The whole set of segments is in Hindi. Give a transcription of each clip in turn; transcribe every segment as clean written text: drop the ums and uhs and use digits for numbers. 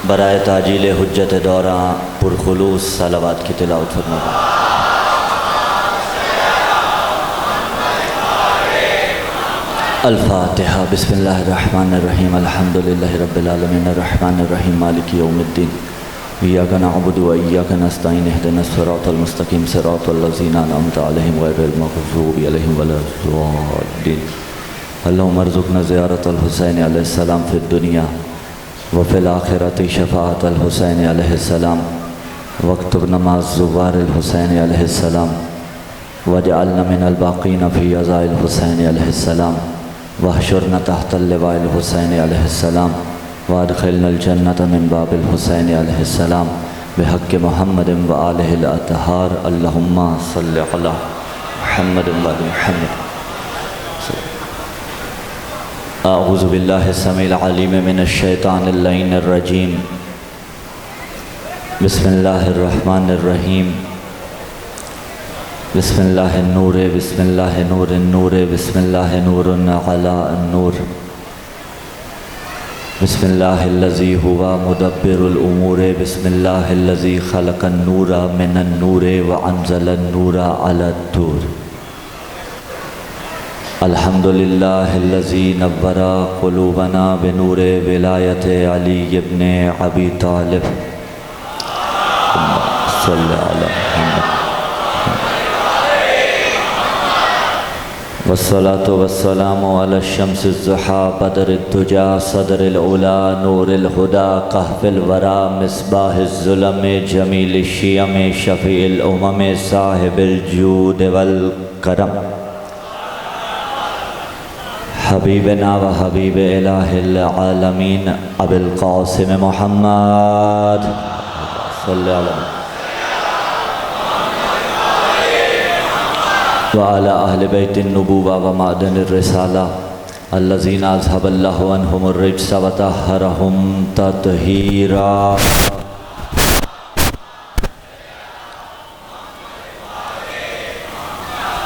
बराए ताजील हुज्जत दौरां पुरखुलूस सलावत की तिलावत फरमाएं। अल-फातिहा। बिस्मिल्लाहिर्रहमानिर्रहीम। अल्हम्दुलिल्लाहि रब्बिल आलमीन अर्रहमानिर्रहीम मालिकि यौमिद्दीन। इय्याका नअबुदु व इय्याका नस्तईन। इहदिनस सिरातल मुस्तकीम सिरातल लज़ीना अनअमता अलैहिम गैरिल मग़ज़ूबि अलैहिम वलद्दीन। अल्लाहुम्मा अर्ज़ुक़ना ज़ियारतल हुसैन अलैहिस्सलाम फ़िद दुनिया व फ़िल आख़िरति शफ़ाअतल हुसैन अलैहिस्सलाम वक्तुबना मअ ज़ुवारिल हुसैन अलैहिस्सलाम वजअलना मिनल बाक़ीना फ़ी अज़ाइल हुसैन अलैहिस्सलाम वहशुरना तहतल लिवाइल हुसैन अलैहिस्सलाम वअदखिलनल जन्नत मिन बाबिल हुसैन अलैहिस्सलाम बिहक़्क़ि मुहम्मदिन व आलिहिल अतहार। अल्लाहुम्मा सल्लि अला मुहम्मदिन व आलि मुहम्मद। अऊज़ु बिल्लाहि समील अलीम मिनश शैतानिर लईनिर रजीम। बिस्मिल्लाहिर रहमानिर रहीम। बिस्मिल्लाहिन नूरे बिस्मिल्लाहिन नूरिन नूरे बिस्मिल्लाहिन नूरुन अला अन्नूर बिस्मिल्लाहिल्लज़ी हुवा मुदब्बिरुल उमूरे बिस्मिल्लाहिल्लज़ी खलक़न नूरा मिनन नूरे व अंज़लन नूरा अला तूर। अल्हम्दुलिल्लाहिल्लज़ी नव्वरा क़ुलूबना बिनूरे विलायते अली इब्ने अबी तालिब। सल्लल्लाहु अलैहि वसल्लम। वस्सलातु वस्सलामु अला शम्सिज़ ज़ुहा बदरिद दुजा सदरिल उला नूरिल हुदा कहफ़िल वरा मिस्बाहिज़ ज़ुलम जमीलिश शियम शफ़ीइल उमम साहिबिल जूद वल करम हबीबना व हबीब इलाहिल आलमीन अबिल क़ासिम मुहम्मद सल्लल्लाहु अलैहि व अला अहलि बैतिन नुबुव्वा व मादनिर रिसाला अल्लज़ीना अज़हबल्लाहु अन्हुमुर रिज्स व तह्हरहुम तत्हीरा।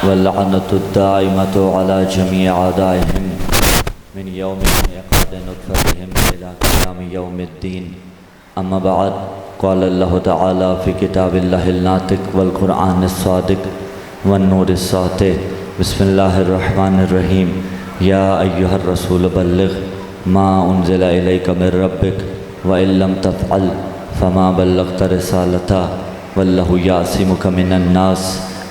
वल्लअनतु दाइमतु अला जमीइ अदाइहिम मिन यौमि इक़ाद नुत्फ़तिहिम इला क़ियाम यौमिद्दीन। अम्मा बअद। क़ाल अल्लाहु तआला फ़ी किताबिल्लाहिल नातिक़ वल क़ुरआनिस सादिक़ वन नूरिस सातिक़। बिस्मिल्लाहिर्रहमानिर्रहीम। या अय्युहर रसूल बल्लिग़ मा उन्ज़िला इलैका मिर रब्बिक व इल्लम तफ़अल फ़मा बल्लग़्ता रिसालतह वल्लाहु यासिमुका मिनन नास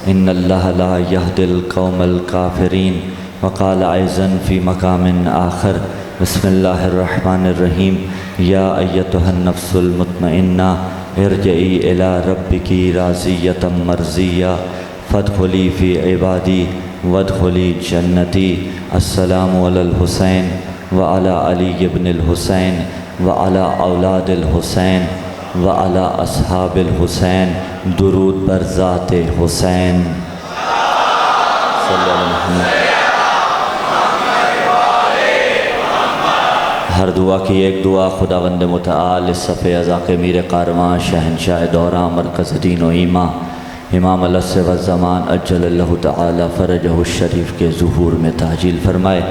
इन्नल्लाह ला यहदिल क़ौमल काफ़िरीन। वक़ाल अयज़न फ़ी मक़ामिन आख़र। बिस्मिल्लाहिर्रहमानिर्रहीम। या अय्यतुहन नफ्सुल मुत्मइन्ना इरजिई इला रब्बिकी राज़ियतम मर्ज़िया फ़दख़ुली फ़ी इबादी वदख़ुली जन्नती। अस्सलामु अलल हुसैन व अला अली इब्निल हुसैन व अला औलादिल हुसैन व अला अस्हाबिल हुसैन दुरूद बर ज़ाते हुसैन। हर दुआ की एक दुआ खुदावंद मुतआल इस सफ़े अज़ा के मीर कारवां शहनशाह दौरां मरकज़ दीन व ईमा इमाम अलस्र व ज़मान अज्जलल्लाहु तआला फ़रजहु शरीफ के ज़ुहूर में ताजील फरमाए।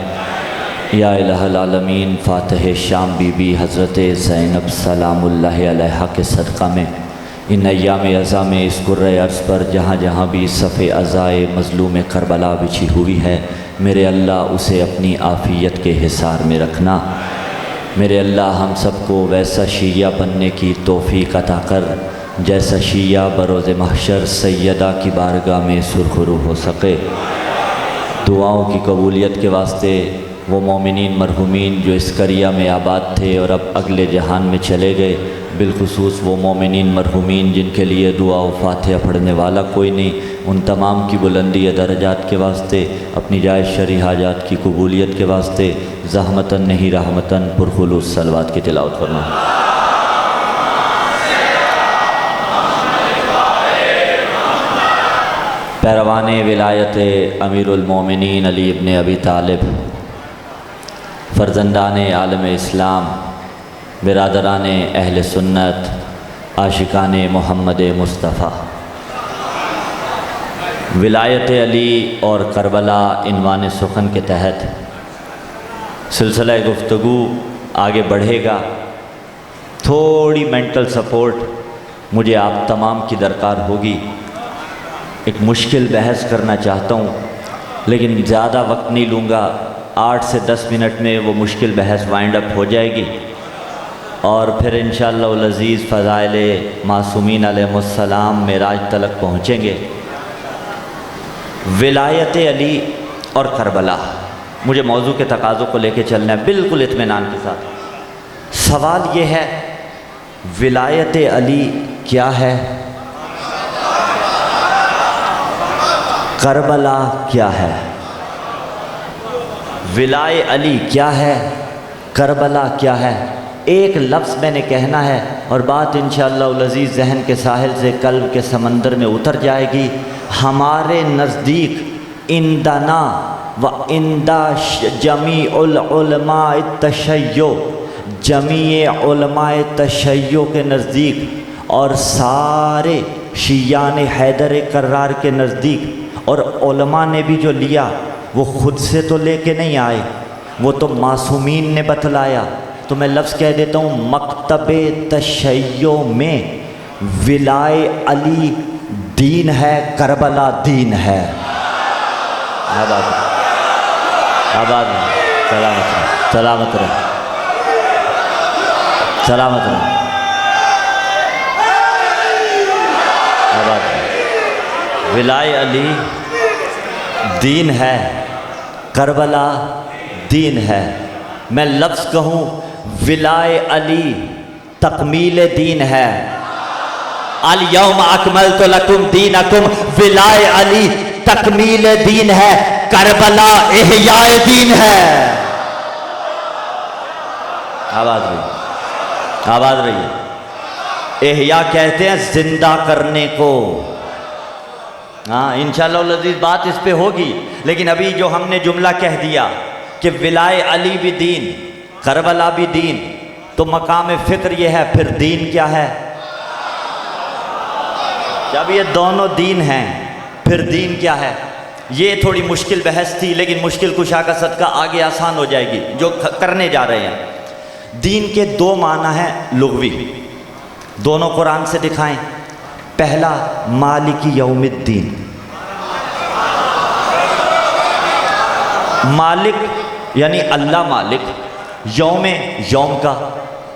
या इलाहल आलमीन फ़ातिह शाम बीबी हज़रत ज़ैनब सलामुल्लाहि अलैहा के सदक़ा में इन अय्याम अज़ा में इस कुर्रे अर्ज़ पर जहाँ जहाँ भी सफ़े अज़ाए मज़लूम करबला बिछी हुई है, मेरे अल्लाह उसे अपनी आफ़ियत के हिसार में रखना। मेरे अल्लाह हम सबको वैसा शिया बनने की तौफ़ीक़ अता कर जैसा शिया बरोज़ महशर सैयदा की बारगाह में सुरखरू हो सके। दुआओं की कबूलियत के वास्ते वो मोमिनीन मरहुमीन जो इस करिया में आबाद थे और अब अगले जहान में चले गए, बिलखुसूस वो मोमिनीन मरहुमीन जिनके लिए दुआ व फातिहा पढ़ने वाला कोई नहीं, उन तमाम की बुलंदी दरजात के वास्ते, अपनी जायज़ शरई हाजात की कबूलियत के वास्ते ज़हमतन नहीं रहमतन पुरखुलूस सलवात की तिलावत फरमाएं। पैरवान विलायत अमीरुल मोमिनीन अली इब्ने अबी तालिब, फ़र्जंदान आलम इस्लाम, बिरादरान अहल सुन्नत, आशिकान मोहम्मद मुस्तफ़ा, विलायत अली और करबला इनवान सुखन के तहत सिलसिला गुफ्तगू आगे बढ़ेगा। थोड़ी मेंटल सपोर्ट मुझे आप तमाम की दरकार होगी। एक मुश्किल बहस करना चाहता हूँ, लेकिन ज़्यादा वक्त नहीं लूँगा। 8 से 10 मिनट में वो मुश्किल बहस वाइंड अप हो जाएगी और फिर इंशाअल्लाह अज़ीज़ फ़ज़ाइल मासूमीन अलैहिमुस्सलाम मेराज तलक पहुँचेंगे। विलायत अली और करबला, मुझे मौजू के तकाज़ों को लेके चलना है बिल्कुल इत्मीनान के साथ। सवाल ये है, विलायत अली क्या है, करबला क्या है? विलाय अली क्या है, करबला क्या है? एक लफ्ज़ मैंने कहना है और बात इंशाअल्लाह अज़ीज़ जहन के साहिल से कल्ब के समंदर में उतर जाएगी। हमारे नज़दीक इंदना व इंदा जमी उलमा तशय्यो, जमी उलमा तशय्यो के नज़दीक और सारे शियान हैदर कर्रार के नज़दीक, और उलमा ने भी जो लिया वो ख़ुद से तो लेके नहीं आए, वो तो मासूमीन ने बतलाया। तो मैं लफ्ज़ कह देता हूँ, मकतबे तशय्यो में विलाय अली दीन है, करबला दीन है। आबाद आबाद, सलामत रहे, सलामत रहे, सलामत रहे, आबाद। विलाय अली दीन है, करबला दीन है। मैं लफ्ज़ कहूँ, विलाय अली तकमील दीन है। अल यौम अकमलतु लकुम दीनकुम, विलाय अली तकमील दीन है, करबला इहयाए दीन है। आवाज़ रही, आवाज़ रही। इहया कहते हैं जिंदा करने को। हाँ, इंशाअल्लाह अज़ीज़ बात इस पे होगी, लेकिन अभी जो हमने जुमला कह दिया कि विलाय अली भी दीन, करबला भी दीन, तो मकाम फ़िक्र ये है, फिर दीन क्या है? जब ये दोनों दीन हैं, फिर दीन क्या है? ये थोड़ी मुश्किल बहस थी, लेकिन मुश्किल कुशा का सदका आगे आसान हो जाएगी जो करने जा रहे हैं। दीन के दो माना हैं लुग़वी, दोनों कुरान से दिखाएं। पहला, मालिकी यौमिद्दीन, मालिक यानी अल्लाह मालिक, यौम का,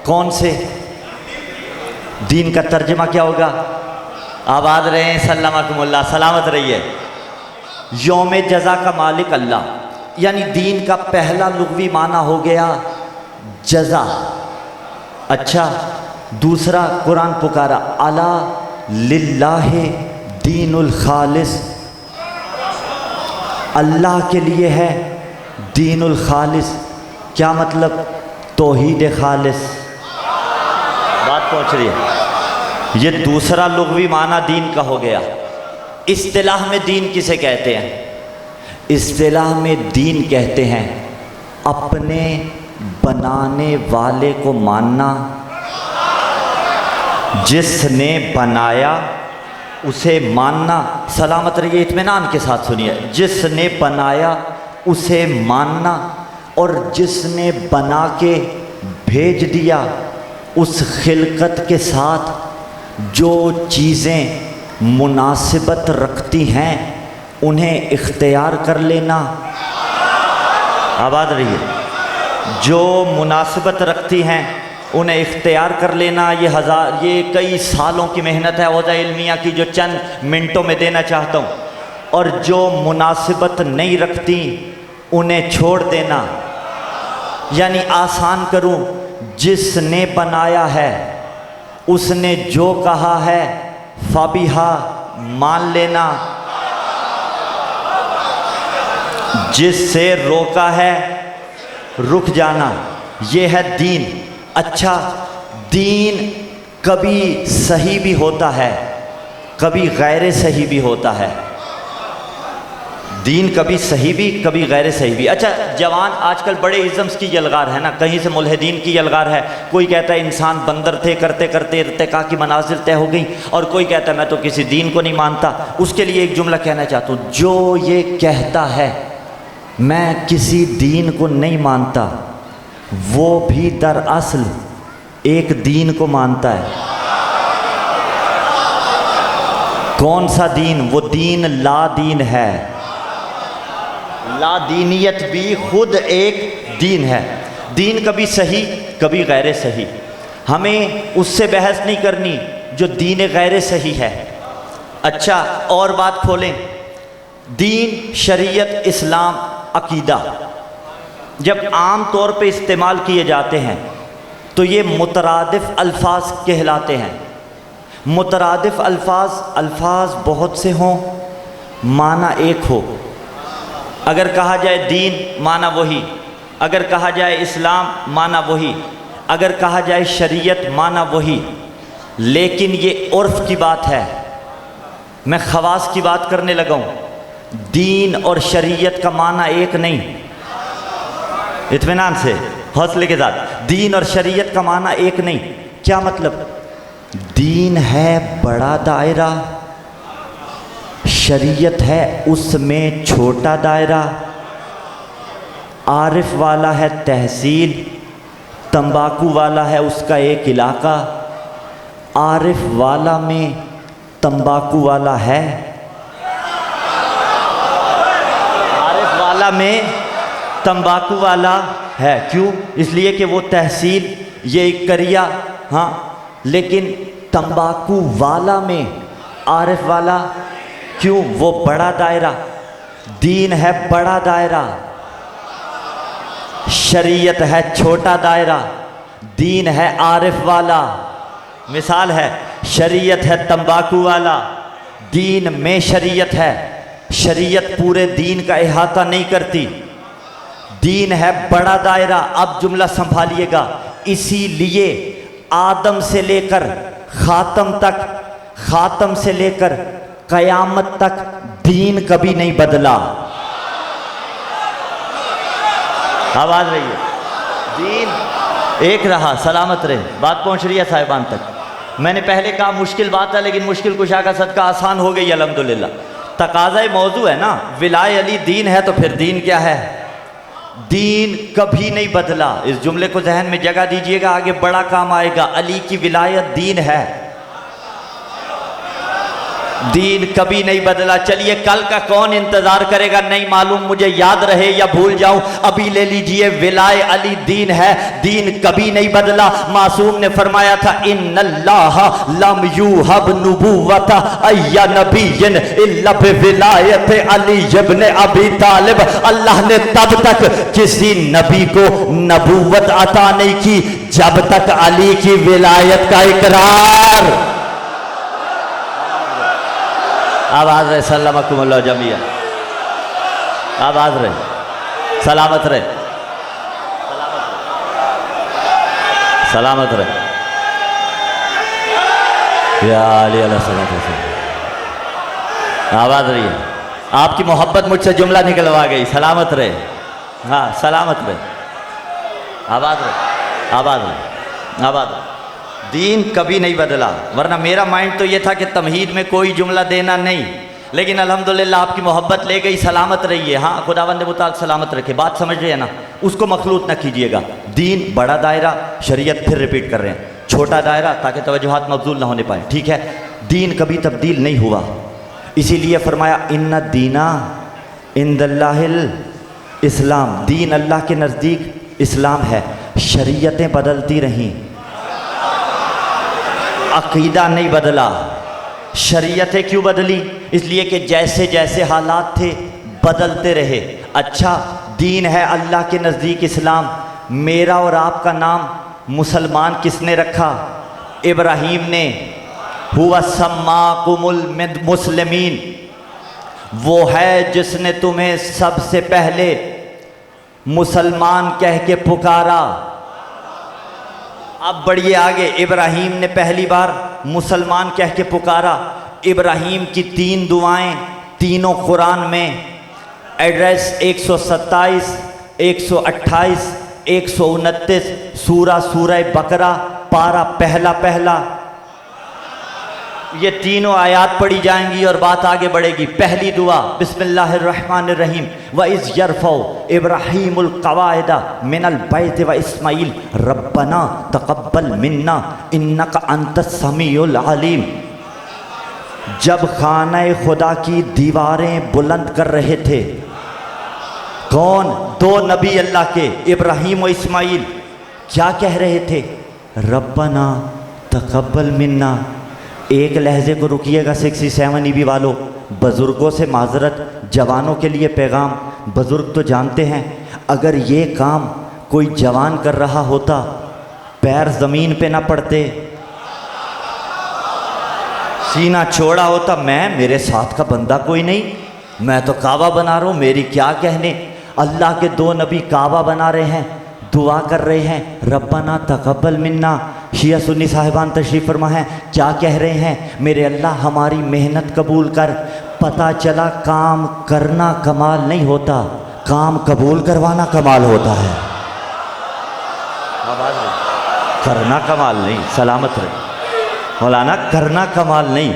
कौन से? दीन का तर्जमा क्या होगा? आबाद रहें, सल्लमकुमुल्लाह, सलामत रहिए। यौम जज़ा का मालिक अल्लाह, यानी दीन का पहला लुग़वी माना हो गया जज़ा। अच्छा, दूसरा कुरान पुकारा, अला लिल्लाहि दीनुल खालिस, अल्लाह के लिए है दीनुल खालिस। क्या मतलब? तौहीद खालिस। बात पहुँच रही है। ये दूसरा लुग़वी माना दीन का हो गया। इस्तिलाह में दीन किसे कहते हैं? इस्तिलाह में दीन कहते हैं अपने बनाने वाले को मानना, जिसने बनाया उसे मानना। सलामत रहिए, इत्मीनान के साथ सुनिए। जिसने बनाया उसे मानना, और जिसने बना के भेज दिया उस खिलकत के साथ जो चीज़ें मुनासिबत रखती हैं उन्हें इख्तियार कर लेना। आबाद रहिए। जो मुनासिबत रखती हैं उन्हें इख्तियार कर लेना। ये कई सालों की मेहनत है वज़ा इल्मिया की, जो चंद मिनटों में देना चाहता हूँ। और जो मुनासिबत नहीं रखती उन्हें छोड़ देना, यानी आसान करूँ, जिसने बनाया है उसने जो कहा है फबिहा मान लेना, जिससे रोका है रुक जाना। ये है दीन। अच्छा, दीन कभी सही भी होता है, कभी गैर सही भी होता है। दीन कभी सही भी, कभी गैर सही भी। अच्छा, जवान आजकल बड़े इज़म्स की यलगार है ना, कहीं से मुल्हिदीन की यलगार है। कोई कहता है इंसान बंदर थे, करते करते इर्तिका की मनाजिल तय हो गई, और कोई कहता है मैं तो किसी दीन को नहीं मानता। उसके लिए एक जुमला कहना चाहता हूँ, जो ये कहता है मैं किसी दीन को नहीं मानता, वो भी दरअसल एक दीन को मानता है। कौन सा दीन? वो दीन ला दीन है। ला दीनियत भी खुद एक दीन है। दीन कभी सही कभी गैर सही, हमें उससे बहस नहीं करनी जो दीन गैर सही है। अच्छा, और बात खोलें, दीन, शरीयत, इस्लाम, अकीदा जब आम तौर पे इस्तेमाल किए जाते हैं तो ये मुतरादिफ अल्फाज कहलाते हैं। मुतरादिफ अल्फाज बहुत से हों, माना एक हो। अगर कहा जाए दीन, माना वही। अगर कहा जाए इस्लाम, माना वही। अगर कहा जाए शरीयत, माना वही। लेकिन ये उर्फ की बात है, मैं खवास की बात करने लगा हूँ। दीन और शरीयत का माना एक नहीं। इत्मीनान से, हौसले के साथ, दीन और शरीयत का माना एक नहीं। क्या मतलब? दीन है बड़ा दायरा, शरीयत है उसमें छोटा दायरा। आरिफ वाला है तहसील, तंबाकू वाला है उसका एक इलाका। आरिफ वाला में तंबाकू वाला है, आरिफ वाला में तंबाकू वाला है। क्यों? इसलिए कि वो तहसील, ये करिया, हाँ, लेकिन तंबाकू वाला में आरिफ वाला क्यों? वो बड़ा दायरा। दीन है बड़ा दायरा, शरीयत है छोटा दायरा। दीन है आरिफ वाला, मिसाल है, शरीयत है तंबाकू वाला, दीन में शरीयत है। शरीयत पूरे दीन का इहाता नहीं करती। दीन है बड़ा दायरा। अब जुमला संभालिएगा। इसीलिए आदम से लेकर खातम तक, खातम से लेकर कयामत तक दीन कभी नहीं बदला। आवाज रही है, दीन एक रहा, सलामत रहे। बात पहुंच रही है साहिबान तक। मैंने पहले कहा मुश्किल बात है, लेकिन मुश्किल कुशा का सदका आसान हो गई अल्हम्दुलिल्लाह। तकाज़ा मौजू है ना, विलाय अली दीन है, तो फिर दीन क्या है? दीन कभी नहीं बदला। इस जुमले को जहन में जगह दीजिएगा, आगे बड़ा काम आएगा। अली की विलायत दीन है, दीन कभी नहीं बदला। चलिए, कल का कौन इंतजार करेगा नहीं मालूम, मुझे याद रहे या भूल जाऊं, अभी ले लीजिए, विलाय अली दीन है, दीन कभी नहीं बदला। मासूम ने फरमाया था, इन्नल्लाह लम यूहब नुबुव्वता अय्या नबिय्यन इल्ला बिविलायत अली इब्न अबी तालिब। अल्लाह ने तब तक किसी नबी को नबूवत अता नहीं की जब तक अली की विलायत का इकरार। आवाज रहे, सल्लमकुमुल्लाह जमिया, आवाज रहे, सलामत रहे, सलामत रहे। या अली अल्लाह सल्लल्लाहु अलैहि वसल्लम। आवाज रही है, आपकी मोहब्बत मुझसे जुमला निकलवा गई। सलामत रहे, हाँ सलामत रहे। आवाज रहे, आवाज रहे, आवाज रहे। दीन कभी नहीं बदला, वरना मेरा माइंड तो ये था कि तमहीद में कोई जुमला देना नहीं, लेकिन अल्हम्दुलिल्लाह आपकी मोहब्बत ले गई। सलामत रहिए, हाँ खुदावंद मुताल सलामत रखे। बात समझ रहे हैं ना, उसको मखलूत ना कीजिएगा। दीन बड़ा दायरा, शरीयत फिर रिपीट कर रहे हैं छोटा दायरा, ताकि तवज्जुहात मबजूल ना होने पाए। ठीक है, दीन कभी तब्दील नहीं हुआ, इसीलिए फरमाया इन्ना दीना इंदल्लाहिल इस्लाम। दीन अल्लाह के नज़दीक इस्लाम है। शरीयतें बदलती रहीं, अकीदा नहीं बदला। शरीयतें क्यों बदली? इसलिए कि जैसे जैसे हालात थे बदलते रहे। अच्छा, दीन है अल्लाह के नज़दीक इस्लाम। मेरा और आपका नाम मुसलमान किसने रखा? इब्राहीम ने। हुवा सम्माकुमुल मुस्लिमीन, वो है जिसने तुम्हें सबसे पहले मुसलमान कह के पुकारा। अब बढ़िए आगे, इब्राहीम ने पहली बार मुसलमान कह के पुकारा। इब्राहीम की 3 दुआएं तीनों कुरान में, एड्रेस 127, 128, 129, सूरह बकरा, पारा पहला पहला। ये तीनों आयात पढ़ी जाएंगी और बात आगे बढ़ेगी। पहली दुआ बिस्मिल्लाहिर्रहमानिर्रहीम व इज़ यरफ़उ इब्राहीमुल क़वाइदा मिनल बैत व इस्माईल रब्बना तक़ब्बल मिन्ना इन्नका अंतस समीउल अलीम। जब खाना खुदा की दीवारें बुलंद कर रहे थे, कौन? दो नबी अल्लाह के, इब्राहीम और इस्माईल, क्या कह रहे थे? रब्बना तक़ब्बल मिन्ना। एक लहजे को रुकिएगा 67 ईबी वालों, बुज़ुर्गों से माजरत, जवानों के लिए पैगाम। बुज़ुर्ग तो जानते हैं, अगर ये काम कोई जवान कर रहा होता, पैर ज़मीन पे ना पड़ते, सीना छोड़ा होता, मैं मेरे साथ का बंदा कोई नहीं, मैं तो काबा बना रहा हूँ, मेरी क्या कहने। अल्लाह के दो नबी काबा बना रहे हैं, दुआ कर रहे हैं रब्बना तक़ब्बल मिन्ना। शिया सुन्नी साहिबान तशरीफ़ फरमा है, क्या कह रहे हैं? मेरे अल्लाह हमारी मेहनत कबूल कर। पता चला काम करना कमाल नहीं होता, काम कबूल करवाना कमाल होता है। करना कमाल नहीं, सलामत रहे मौलाना, करना कमाल नहीं,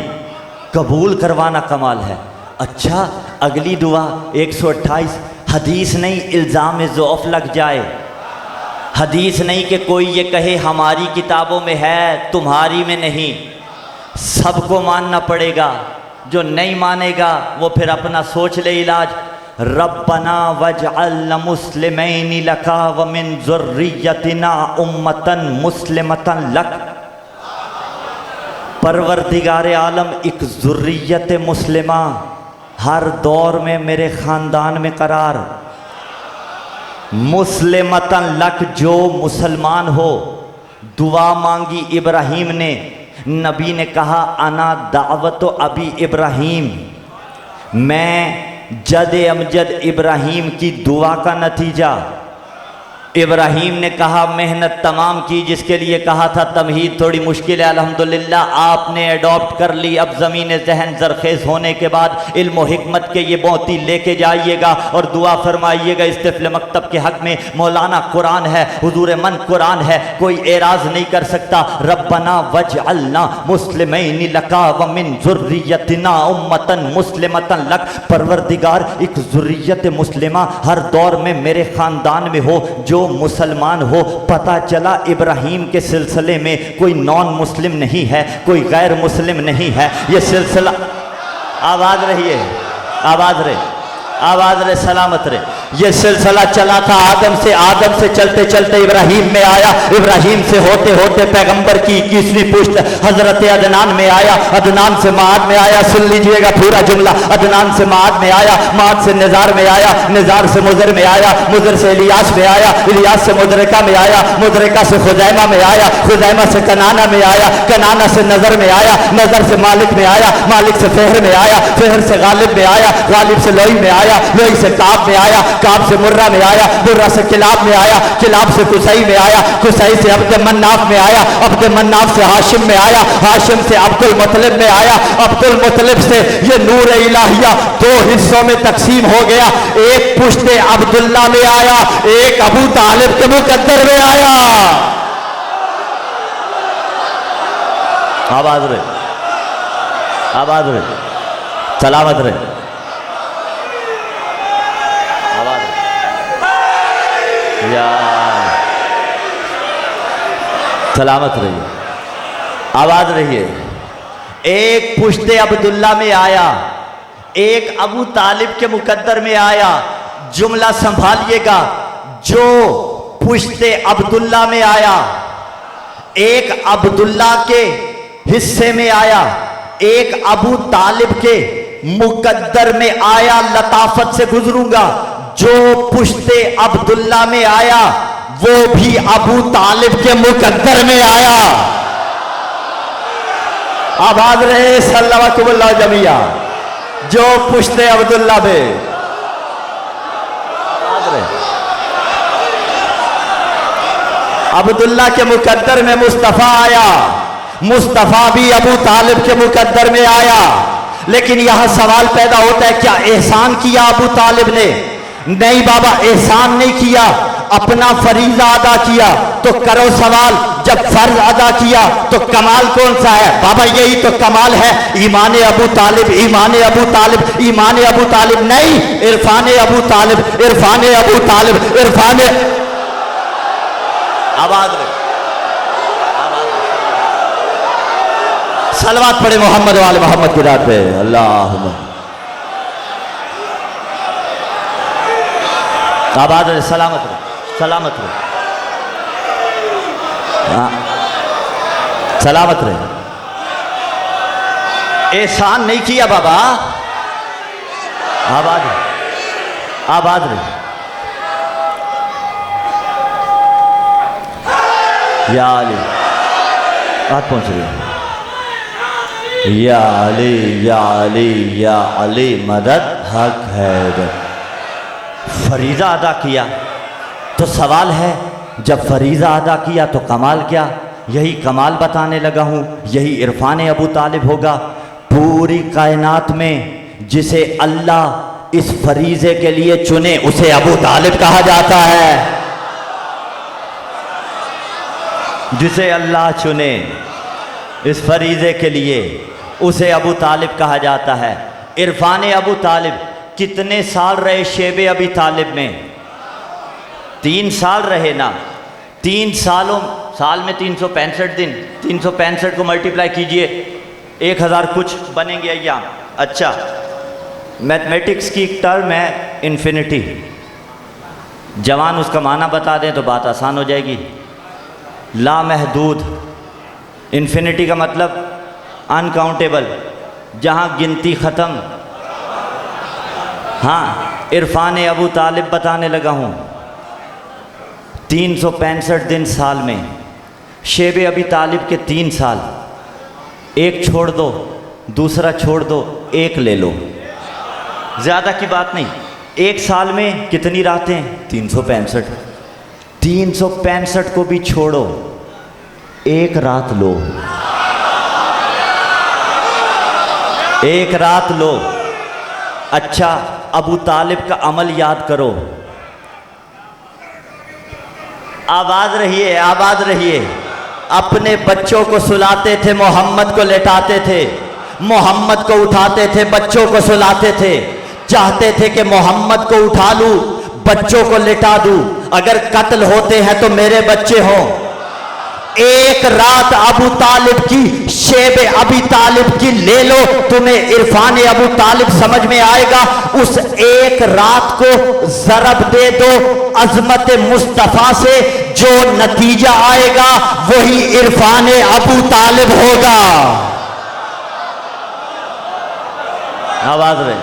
कबूल करवाना कमाल है। अच्छा, अगली दुआ 128। हदीस नहीं इल्ज़ाम ज़ौफ़ लग जाए, हदीस नहीं कि कोई ये कहे हमारी किताबों में है तुम्हारी में नहीं, सबको मानना पड़ेगा। जो नहीं मानेगा वो फिर अपना सोच ले इलाज। रब्बना वजअलना मुस्लिमैनि लका व मिन ज़ुर्रिय्यतिना उम्मतन मुस्लिमतन लक। परवरदिगार आलम, एक ज़ुर्रियत मुस्लिमा हर दौर में मेरे ख़ानदान में करार। मुस्लिमतन लक, जो मुसलमान हो। दुआ मांगी इब्राहीम ने, नबी ने कहा अना दावत अबी इब्राहीम, मैं जद अमजद इब्राहीम की दुआ का नतीजा। इब्राहीम ने कहा मेहनत तमाम की, जिसके लिए कहा था तमहीद थोड़ी मुश्किल है, अल्हम्दुलिल्लाह आपने अडॉप्ट कर ली। अब ज़मीन जहन जरखेज़ होने के बाद इल्म व हिकमत के ये मोती लेके जाइएगा और दुआ फरमाइएगा इस्तिफ़ल मकतब के हक़ में। मौलाना कुरान है, हुजूर मन कुरान है, कोई एराज़ नहीं कर सकता। रब्बना वजअलना मुस्लिमैनि लका व मिन ज़ुर्रिय्यतिना उम्मतन मुस्लिमतन लक। परवरदिगार, एक ज़ुर्रियत मुस्लिमा हर दौर में मेरे ख़ानदान में हो, जो मुसलमान हो। पता चला इब्राहीम के सिलसिले में कोई नॉन मुस्लिम नहीं है, कोई गैर मुस्लिम नहीं है। ये सिलसिला, आवाज़ रही है, आवाज़ रहे, आवाज़ रहे, सलामत रहे। ये सिलसिला चला था आदम से चलते चलते इब्राहीम में आया, इब्राहीम से होते होते पैगंबर की 21वीं पुश्त हजरत अदनान में आया, अदनान से माद में आया। सुन लीजिएगा पूरा जुमला, अदनान से माद में आया, माद से निज़ार में आया, निज़ार से मुज़र में आया, मुज़र से इलियास में आया, इलियास से मुदरिका में आया, मुदरिका से खुज़ैमा में आया, खुज़ैमा से कनाना में आया, कनाना से नज़र में आया, नज़र से मालिक में आया, मालिक से फ़हर में आया, फ़हर से गालिब में आया, गालिब से लोई में आया, लोई से काब में आया, काब से मुर्रा में आया, मुर्रा से किलाब में आया, किलाब से कुसई में आया, कुसई से अब्द मन्नाफ में आया, अब्द मन्नाफ से हाशिम में आया, हाशिम से अब्दुल मुत्तलिब में आया, अब्दुल मुत्तलिब से ये नूर इलाहिया दो हिस्सों में तकसीम हो गया। एक पुश्ते अब्दुल्ला में आया, एक अबू तालिब के मुकद्दर में आया। आवाज रहे, आवाज रहे, सलामत रहे, सलामत रहिए, आवाज रहिए। एक पुश्ते अब्दुल्ला में आया, एक अबू तालिब के मुकद्दर में आया। जुमला संभालिएगा, जो पुश्ते अब्दुल्ला में आया, एक अब्दुल्ला के हिस्से में आया, एक अबू तालिब के मुकद्दर में आया। लताफत से गुजरूंगा, जो पुश्ते अब्दुल्ला में आया वो भी अबू तालिब के मुकद्दर में आया। आबाद रहे सल्लल्लाहु जमिया, जो पुश्ते अब्दुल्ला में, अब्दुल्ला के मुकद्दर में मुस्तफ़ा आया, मुस्तफ़ा भी अबू तालिब के मुकद्दर में आया। लेकिन यहां सवाल पैदा होता है, क्या एहसान किया अबू तालिब ने? नहीं बाबा, एहसान नहीं किया, अपना फरीजा अदा किया। तो करो सवाल, जब फर्ज अदा किया तो कमाल कौन सा है? बाबा यही तो कमाल है, ईमान अबू तालिब, ईमान अबू तालिब, ईमान अबू तालिब नहीं, इरफान अबू तालिब, इरफान अबू तालिब, इरफान। आवाज रहे, सलवात पढ़े मोहम्मद वाले मोहम्मद की रात पे। अल्लाह आबाद रहे, सलामत रहे, सलामत रहे, सलामत रहे। एहसान नहीं किया बाबा, आबाद रहे, आबाद रहे। या अली बात पहुंच रही है। या अली या अली या अली मदद हक है। फरीज़ा अदा किया तो सवाल है, जब फरीज़ा अदा किया तो कमाल क्या? यही कमाल बताने लगा हूँ, यही इरफान अबू तालिब होगा। पूरी कायनात में जिसे अल्लाह इस फरीज़े के लिए चुने उसे अबू तालिब कहा जाता है। जिसे अल्लाह चुने इस फरीज़े के लिए उसे अबू तालिब कहा जाता है। इरफान अबू तालिब कितने साल रहे शेब अबी तालिब में? 3 साल रहे ना। 3 सालों, साल में 365 दिन, 365 को मल्टीप्लाई कीजिए, 1000 कुछ बनेंगे अय्याम। अच्छा, मैथमेटिक्स की एक टर्म है इन्फिनिटी, जवान उसका माना बता दें तो बात आसान हो जाएगी। लामहदूद, इन्फिनिटी का मतलब अनकाउंटेबल, जहाँ गिनती ख़त्म। हाँ, इरफान अबू तालिब बताने लगा हूँ, 365 दिन साल में। शेब अबी तालिब के 3 साल, एक छोड़ दो, दूसरा छोड़ दो, एक ले लो, ज़्यादा की बात नहीं। 1 साल में कितनी रातें? 365। 365 को भी छोड़ो, एक रात लो, एक रात लो। अच्छा, अबू तालिब का अमल याद करो। आबाद रहिए, आबाद रहिए। अपने बच्चों को सुलाते थे, मोहम्मद को लेटाते थे, मोहम्मद को उठाते थे, बच्चों को सुलाते थे। चाहते थे कि मोहम्मद को उठा लूं, बच्चों को लेटा दूं, अगर कत्ल होते हैं तो मेरे बच्चे हों। एक रात अबू तालिब की, शेब अबी तालिब की ले लो, तुम्हें इरफान अबू तालिब समझ में आएगा। उस एक रात को ज़रब दे दो अज़मत मुस्तफ़ा से, जो नतीजा आएगा वही इरफान अबू तालिब होगा। आवाज रहे,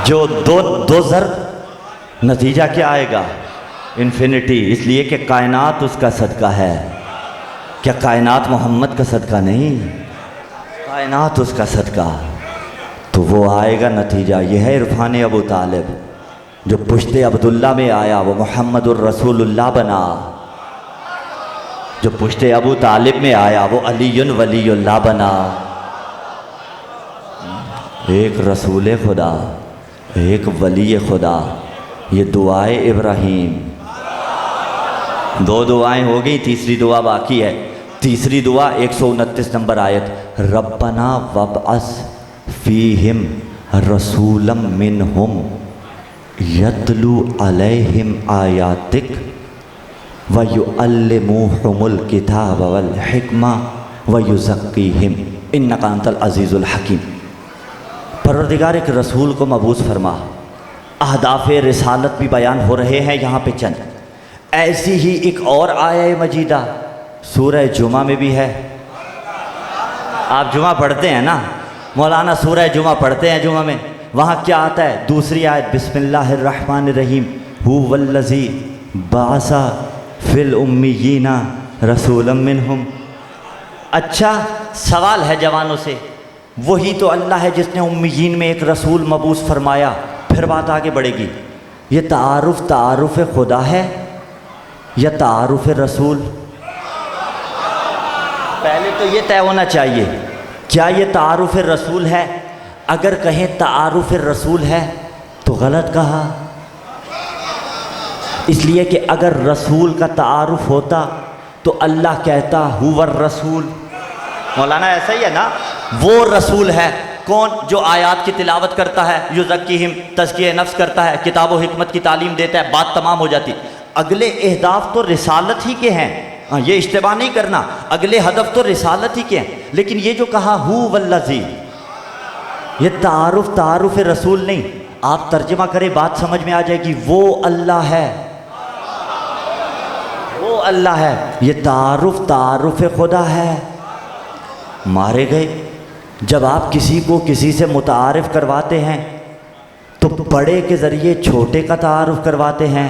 जो दो ज़रब, नतीजा क्या आएगा? इन्फिनिटी। इसलिए कि कायनात उसका सदका है। क्या कायनात मोहम्मद का सदका नहीं? कायनात उसका सदका। तो वो आएगा नतीजा। यह है इरफान अबू तालिब। जो पुश्ते अब्दुल्ला में आया वो मोहम्मदुर रसूलुल्लाह बना। जो पुश्ते अबू तालिब में आया वो अलीयुन वलीयुल्लाह बना। एक रसूल खुदा, एक वली खुदा। ये दुआए इब्राहीम, 2 दुआएं हो गई, तीसरी दुआ बाकी है। तीसरी दुआ 129 नंबर आयत, रब्बना वबअस फीहिम रसूलम मिनहुम यतलू अलैहिम आयातिक व युअल्लिमुहुमुल किताब वल हिक्मा व युज़क्कीहिम इन्नका अंतल अज़ीज़ुल हकीम। परवरदिगार एक रसूल को मबूस फरमा। अहदाफ़े रिसालत भी बयान हो रहे हैं यहाँ पे चंद। ऐसी ही एक और आया मजीदा सूरह जुमा में भी है। आप जुमा पढ़ते हैं ना मौलाना, सूरह जुमा पढ़ते हैं जुमा में, वहाँ क्या आता है? दूसरी आयत, बिस्मिल्लाहिर्रहमानिर्रहीम हुवल्लज़ी बासा फिल उम्मीयीना रसूलम मिनहुम। अच्छा, सवाल है जवानों से, वही तो अल्लाह है जिसने उम्मीयीन में एक रसूल मबूस फरमाया। फिर बात आगे बढ़ेगी। ये तारुफ़ खुदा है या तारुफ़ रसूल? पहले तो ये तय होना चाहिए, क्या ये तारुफ़ रसूल है? अगर कहें तारुफ रसूल है तो गलत कहा, इसलिए कि अगर रसूल का तारुफ होता तो अल्लाह कहता हुवर रसूल। मौलाना ऐसा ही है ना, वो रसूल है कौन जो आयात की तिलावत करता है, युज़क्कीहिम तज़किया नफ्स करता है, किताब व हिकमत की तालीम देता है, बात तमाम हो जाती। अगले अहदाफ तो रिसालत ही के हैं, ये इश्तिबाह नहीं करना, अगले हदफ तो रिसालत ही के हैं। लेकिन ये जो कहा हु वल्लज़ी, ये तारुफ रसूल नहीं, आप तर्जमा करें बात समझ में आ जाएगी। वो अल्लाह है, वो अल्लाह है, ये तारुफ खुदा है। मारे गए जब आप किसी को किसी से मुतारिफ करवाते हैं तो बड़े के ज़रिए छोटे का तारुफ करवाते हैं,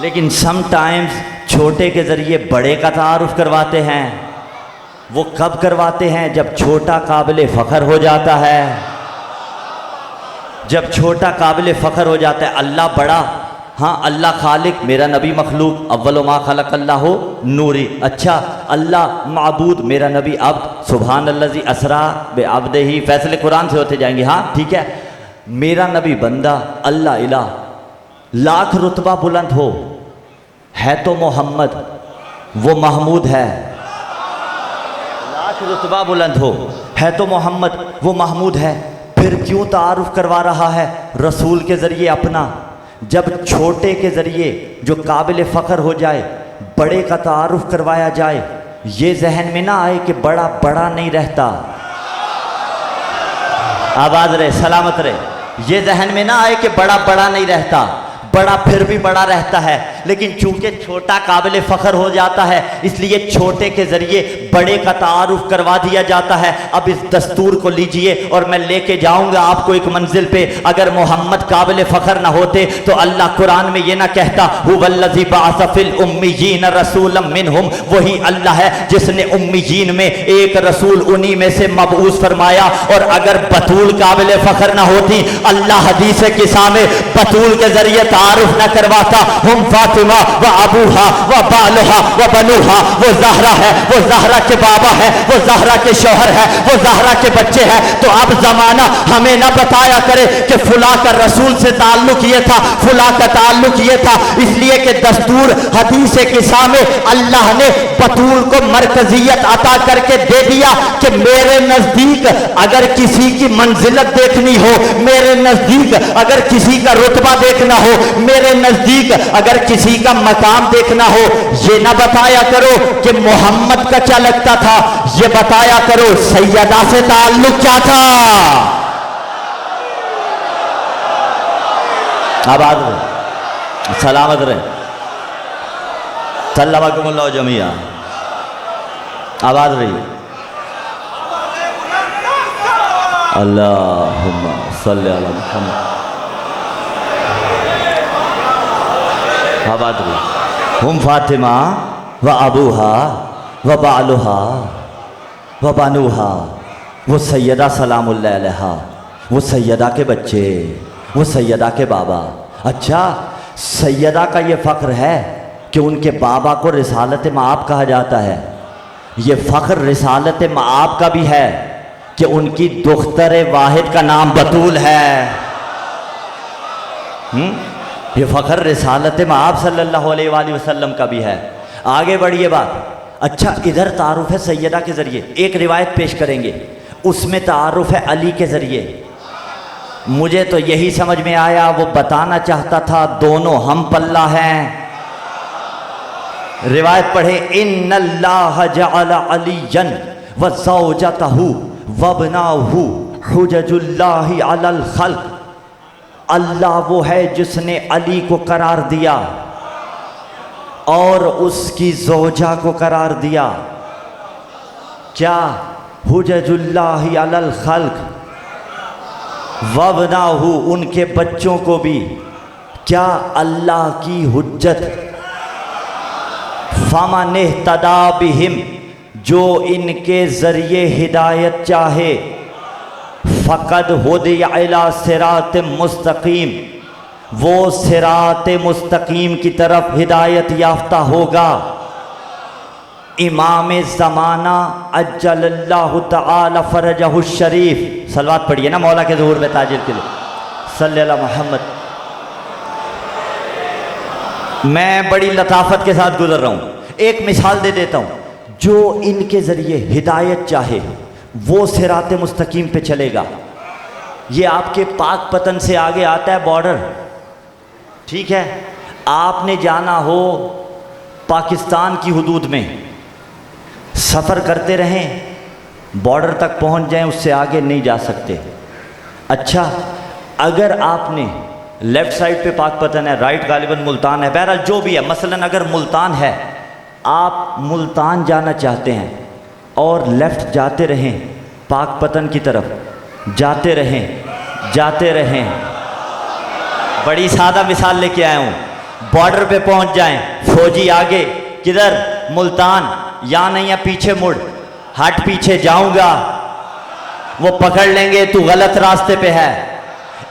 लेकिन समटाइम्स छोटे के ज़रिए बड़े का तारुफ करवाते हैं। वो कब करवाते हैं? जब छोटा काबिल फ़ख्र हो जाता है, जब छोटा काबिल फ़ख्र हो जाता है। अल्लाह बड़ा, हाँ अल्लाह खालिक, मेरा नबी मखलूक, अव्वल मा खलक अल्लाहु नूरी। अच्छा अल्लाह माबूद, मेरा नबी अब्द, सुभान अल्लज़ी असरा बे अब्दिही। फैसले कुरान से होते जाएंगे, हाँ ठीक है। मेरा नबी बंदा, अल्लाह इलाह। लाख रुतबा बुलंद हो, है तो मोहम्मद, वो महमूद है। लाख रुतबा बुलंद हो, है तो मोहम्मद, वो महमूद है। फिर क्यों तारुफ करवा रहा है रसूल के ज़रिए अपना? जब छोटे के ज़रिए जो काबिल फ़ख्र हो जाए, बड़े का तारुफ करवाया जाए, ये जहन में ना आए कि बड़ा बड़ा नहीं रहता। आबाद रहे, सलामत रहे। ये जहन में ना आए कि बड़ा बड़ा नहीं रहता, बड़ा फिर भी बड़ा रहता है। लेकिन चूंकि छोटा काबिल फ़ख्र हो जाता है, इसलिए छोटे के ज़रिए बड़े का तारुफ करवा दिया जाता है। अब इस दस्तूर को लीजिए और मैं लेके जाऊंगा आपको एक मंजिल पे। अगर मोहम्मद काबिल फ़ख्र ना होते तो अल्लाह कुरान में ये ना कहता हुवल्लज़ी बअस फिल उम्मियीन रसूलन मिनहुम, वही अल्लाह है जिसने उम्मियीन में एक रसूल उन्हीं में से मबऊस फरमाया। और अगर बतूल काबिल फ़ख्र ना होती, अल्लाह हदीस किस्सा में बतूल के ज़रिए तारुफ न करवाता। हम फातिमा व अबूहा व बालुहा व बनुहा, वो ज़हरा है, वो ज़हरा के बाबा है, वो ज़हरा के शौहर है, वो ज़हरा के बच्चे हैं। तो अब ज़माना हमें न बताया करे कि फुला का रसूल से ताल्लुक ये था, फुला का ताल्लुक ये था। इसलिए कि दस्तूर हदीस किस्सा में अल्लाह ने बतूल को मरकजियत अता करके दे दिया कि मेरे नज़दीक अगर किसी की मंजिलत देखनी हो, मेरे नज़दीक अगर किसी का रुतबा देखना हो, मेरे नजदीक अगर किसी का मकाम देखना हो, ये ना बताया करो कि मोहम्मद का क्या लगता था, ये बताया करो सैयदा से ताल्लुक क्या था। आबाद रहे, सलामत रहे, सल्लल्लाहु जमिया। आबाद रही। अल्लाहुम्मा सल्ली अला मुहम्मद। आबाद रही। हम फातिमा व अबूहा व बालुहा व बनुहा, वो सैयदा सलामुल्लाह अलैहा, वो सैयदा के बच्चे, वो सैयदा के बाबा। अच्छा सैयदा का ये फ़ख्र है कि उनके बाबा को रिसालत माआब कहा जाता है। ये फ़ख्र रिसालत माआब का भी है कि उनकी दुख्तर वाहिद का नाम बतूल है। ये फ़ख्र रिसालत माआब सल्लल्लाहु अलैहि वसल्लम का भी है। आगे बढ़िए बात। अच्छा इधर तारुफ है सैयदा के ज़रिए, एक रिवायत पेश करेंगे, उसमें तारुफ है अली के ज़रिए। मुझे तो यही समझ में आया, वो बताना चाहता था दोनों हम पल्ला हैं। रिवायत पढ़े, इन्नल्लाह जअल अलियन व ज़ौजतहु वबनाहु हुज्जतुल्लाहि अलल खल्क़। अल्लाह वो है जिसने अली को करार दिया और उसकी ज़ौजा को करार दिया। क्या? हुज्जतुल्लाहि अलल खल्क़, वबनाहु उनके बच्चों को भी क्या अल्लाह की हुज्जत। फमन इह्तदा बिहिम, जो इनके ज़रिए हिदायत चाहे, फ़क़द हुदिया इला सिरात मुस्तकीम, वो सिरात मुस्तकीम की तरफ हिदायत याफ्ता होगा। इमाम ज़माना अज्जलल्लाहु तआला फ़रजहु शरीफ। सलवात पढ़िए ना मौला के ज़ुहूर में ताजिर के लिए, सल्लल्लाहु अलैहि मोहम्मद। मैं बड़ी लताफत के साथ गुजर रहा हूँ, एक मिसाल दे देता हूँ। जो इनके ज़रिए हिदायत चाहे वो सिरात मुस्तकीम पे चलेगा। ये आपके पाक पतन से आगे आता है बॉर्डर, ठीक है। आपने जाना हो पाकिस्तान की हुदूद में, सफ़र करते रहें, बॉर्डर तक पहुंच जाएं, उससे आगे नहीं जा सकते। अच्छा, अगर आपने लेफ़्ट साइड पे पाक पतन है, राइट गालिबन मुल्तान है, बहरहाल जो भी है, मसलन अगर मुल्तान है, आप मुल्तान जाना चाहते हैं और लेफ़्ट जाते रहें पाक पतन की तरफ, जाते रहें। बड़ी सादा मिसाल लेके आया हूँ। बॉर्डर पे पहुँच जाएं, फौजी आगे, किधर? मुल्तान, या नहीं या पीछे मुड़, हट पीछे जाऊँगा, वो पकड़ लेंगे तू गलत रास्ते पे है।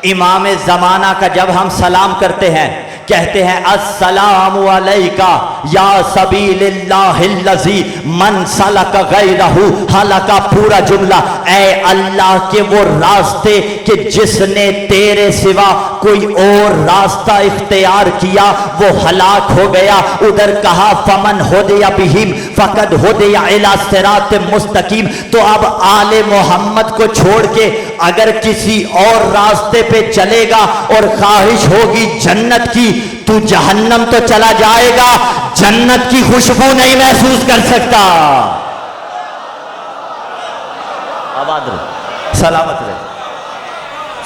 इमाम ज़माना का जब हम सलाम करते हैं, कहते हैं अस्सलामु अलैका या सबीलिल्लाहिल्लज़ी मन सलका गैरहु हलका। पूरा जुमला, ऐ अल्लाह के वो रास्ते कि जिसने तेरे सिवा कोई और रास्ता इख्तियार किया वो हलाक हो गया। उधर कहा फमन हुदिया बिहिम फ़क़द हुदिया इला सिरात मुस्तकीम। तो अब आले मोहम्मद को छोड़ के अगर किसी और रास्ते पे चलेगा और ख्वाहिश होगी जन्नत की, तू जहन्नम तो चला जाएगा, जन्नत की खुशबू नहीं महसूस कर सकता। आबाद रहे, सलामत रहे।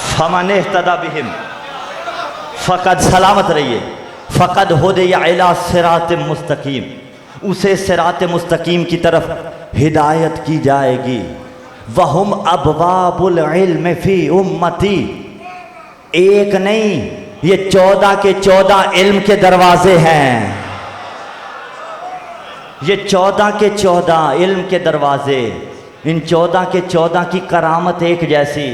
फमन इह्तदा बिहिम फ़क़द, सलामत रहिए, फ़क़द हुदिया इला सिरात मुस्तकीम, उसे सिरात मुस्तकीम की तरफ हिदायत की जाएगी। वहुम अबवाबुल इल्म फी उम्मती, एक नहीं ये 14 के 14 इल्म के दरवाजे हैं। ये 14 के 14 इल्म के दरवाजे, इन 14 के 14 की करामत एक जैसी,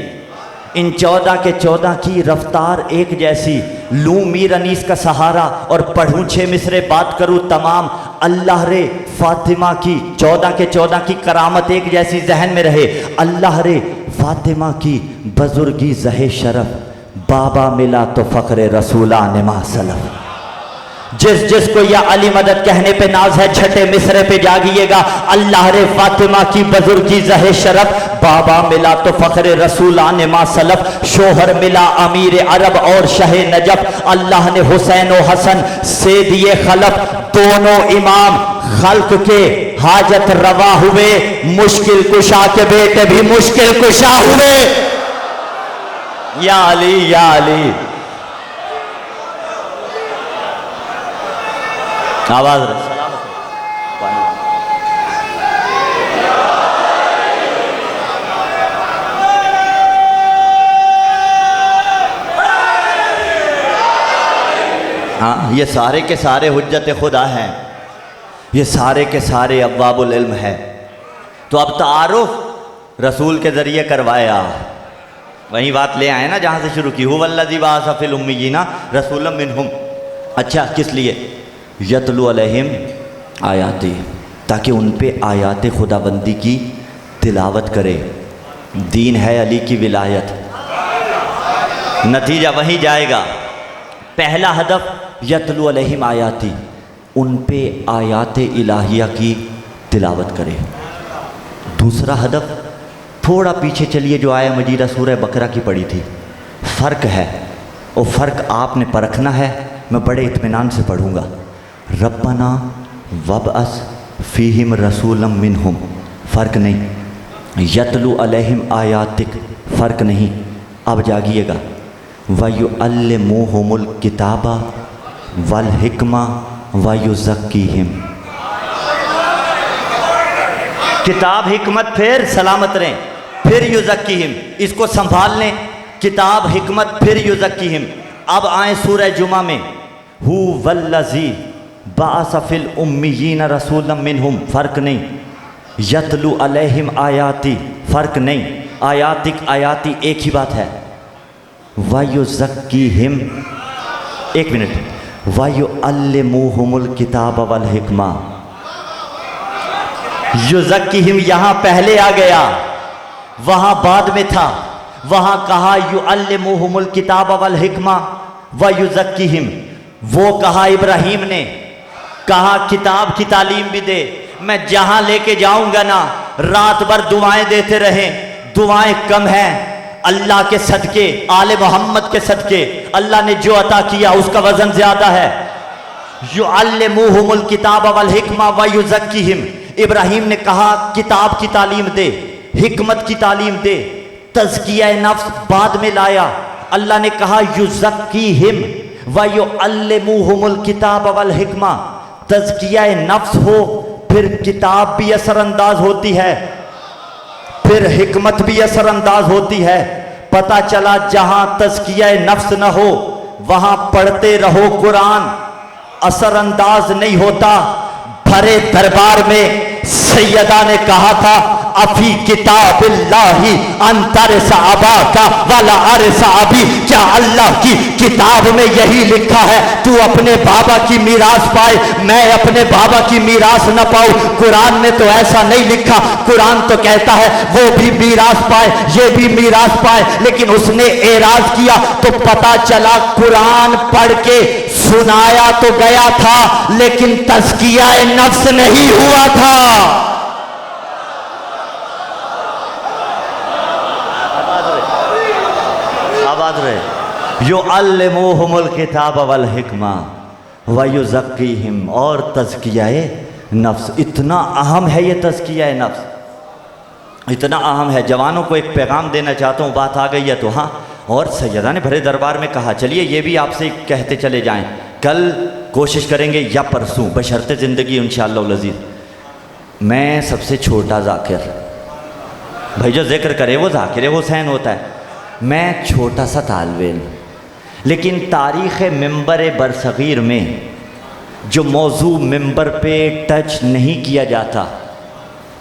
इन 14 के 14 की रफ्तार एक जैसी। लूँ मीर अनीस का सहारा और पढ़ूँ 6 मिसरे, बात करूँ तमाम। अल्लाह रे फातिमा की 14 के 14 की करामत एक जैसी जहन में रहे। अल्लाह रे फातिमा की बुजुर्गी ज़हे शरफ, बाबा मिला तो फ़ख्र रसूला निमा सलफ। जिसको या अली मदद कहने पे नाज है, छठे मिसरे पे जागिएगा। अल्लाह रे फातिमा की बुजुर्गी ज़हे शरफ, बाबा मिला तो फ़ख्र रसूला निमा सलफ। शोहर मिला अमीर अरब और शह नजफ, अल्लाह ने हुसैन व हसन से दिए खलफ। दोनों इमाम खल्क के हाजत रवा हुए, मुश्किल कुशा के बेटे भी मुश्किल कुशा हुए। या अली या अली, आवाज रहे, हाँ, ये सारे के सारे हुज्जत खुदा हैं, ये सारे के सारे अब्वाबुल इल्म है। तो अब तारुफ रसूल के ज़रिए करवाया, वही बात ले आए ना जहाँ से शुरू की, हुवल्लज़ी बअसा फ़िल उम्मिय्यीना रसूलन मिनहुम। अच्छा, किस लिए? यतलू अलैहिम आयाती, ताकि उन पे आयात खुदाबंदी की तिलावत करे। दीन है अली की विलायत, नतीजा वही जाएगा। पहला हदफ यतलू अलैहिम आयाती, उन पे आयात इलाहिया की तिलावत करे। दूसरा हदफ, थोड़ा पीछे चलिए, जो आया मजीदा सूरह बकरा की पढ़ी थी, फ़र्क है, वो फ़र्क आपने परखना है। मैं बड़े इत्मीनान से पढ़ूँगा। रब्बना वबअस फ़ीहिम रसूलम मिनहुम, फ़र्क नहीं। यतलू अलैहिम आयातिक, फ़र्क नहीं। अब जागिएगा। वयुअल्लिमुहुमुल किताबा वल हिक्मा वयुज़क्कीहिम, किताब हिकमत फिर सलामत रहें, फिर युज़क्कीहिम, इसको संभाल लें। किताब हिकमत फिर युज़क्कीहिम। अब आए सूरह जुमा में, हु वल्लज़ी बअसा फ़िल उम्मिय्यीना रसूलन मिनहुम, फ़र्क नहीं। यतलू अलैहिम आयाती, फ़र्क नहीं। आयातिक आयाती एक ही बात है। वयुज़क्कीहिम, एक मिनट, वयुअल्लिमुहुमुल किताब वल हिक्मा, युज़क्किहिम यहाँ पहले आ गया, वहाँ बाद में था। वहाँ कहा युअल्लिमुहुमुल किताब वल हिकमा व युज़क्किहिम, वो कहा इब्राहीम ने, कहा किताब की तालीम भी दे। मैं जहाँ लेके जाऊँगा ना, रात भर दुआएं देते रहें, दुआएं कम हैं। अल्लाह के सदके, आले मोहम्मद के सदके अल्लाह ने जो अता किया उसका वजन ज्यादा है। युअल्लिमुहुमुल किताब वल हिकमा व युज़क्किहिम, इब्राहीम ने कहा किताब की तालीम दे, हिकमत की तालीम दे। तज़किया नफ्स बाद में लाया। अल्लाह ने कहा युज़क्किहिम व युअल्लिमुहुमुल किताब वल हिकमा। तज़किया नफ्स हो, फिर किताब भी असरअंदाज होती है, फिर हिकमत भी असरअंदाज होती है। पता चला जहां तज़किया नफ्स न हो वहां पढ़ते रहो कुरान, असरअंदाज नहीं होता। भरे दरबार में सैयदा ने कहा था अफी किताबिल्लाही अंतर साहबा का वाला अर साहबी, क्या अल्लाह की किताब में यही लिखा है तू अपने बाबा की मीरास पाए, मैं अपने बाबा की मीरास न पाऊं? कुरान में तो ऐसा नहीं लिखा। कुरान तो कहता है वो भी मीरास पाए, ये भी मीरास पाए, लेकिन उसने एराज किया तो पता चला कुरान पढ़ के सुनाया तो गया था लेकिन तज़किया नफ्स नहीं हुआ था। आबाद रहे। युअल्लिमुहुमुल किताब वल हिकमा व युज़क्किहिम, और तज़किया नफ्स इतना अहम है। ये तज़किया नफ्स इतना अहम है। जवानों को एक पैगाम देना चाहता हूँ, बात आ गई है तो हाँ। और सैयदा ने भरे दरबार में कहा चलिए ये भी आपसे कहते चले जाएं, कल कोशिश करेंगे या परसों, बशर्ते ज़िंदगी इंशाअल्लाह लज़ीज़। मैं सबसे छोटा ज़ाकिर, भाई जो जिक्र करे वो ज़ाकिर हुसैन होता है। मैं छोटा सा तालिब इल्म, लेकिन तारीख़ मिंबर बरसग़ीर में जो मौजू मिंबर पे टच नहीं किया जाता,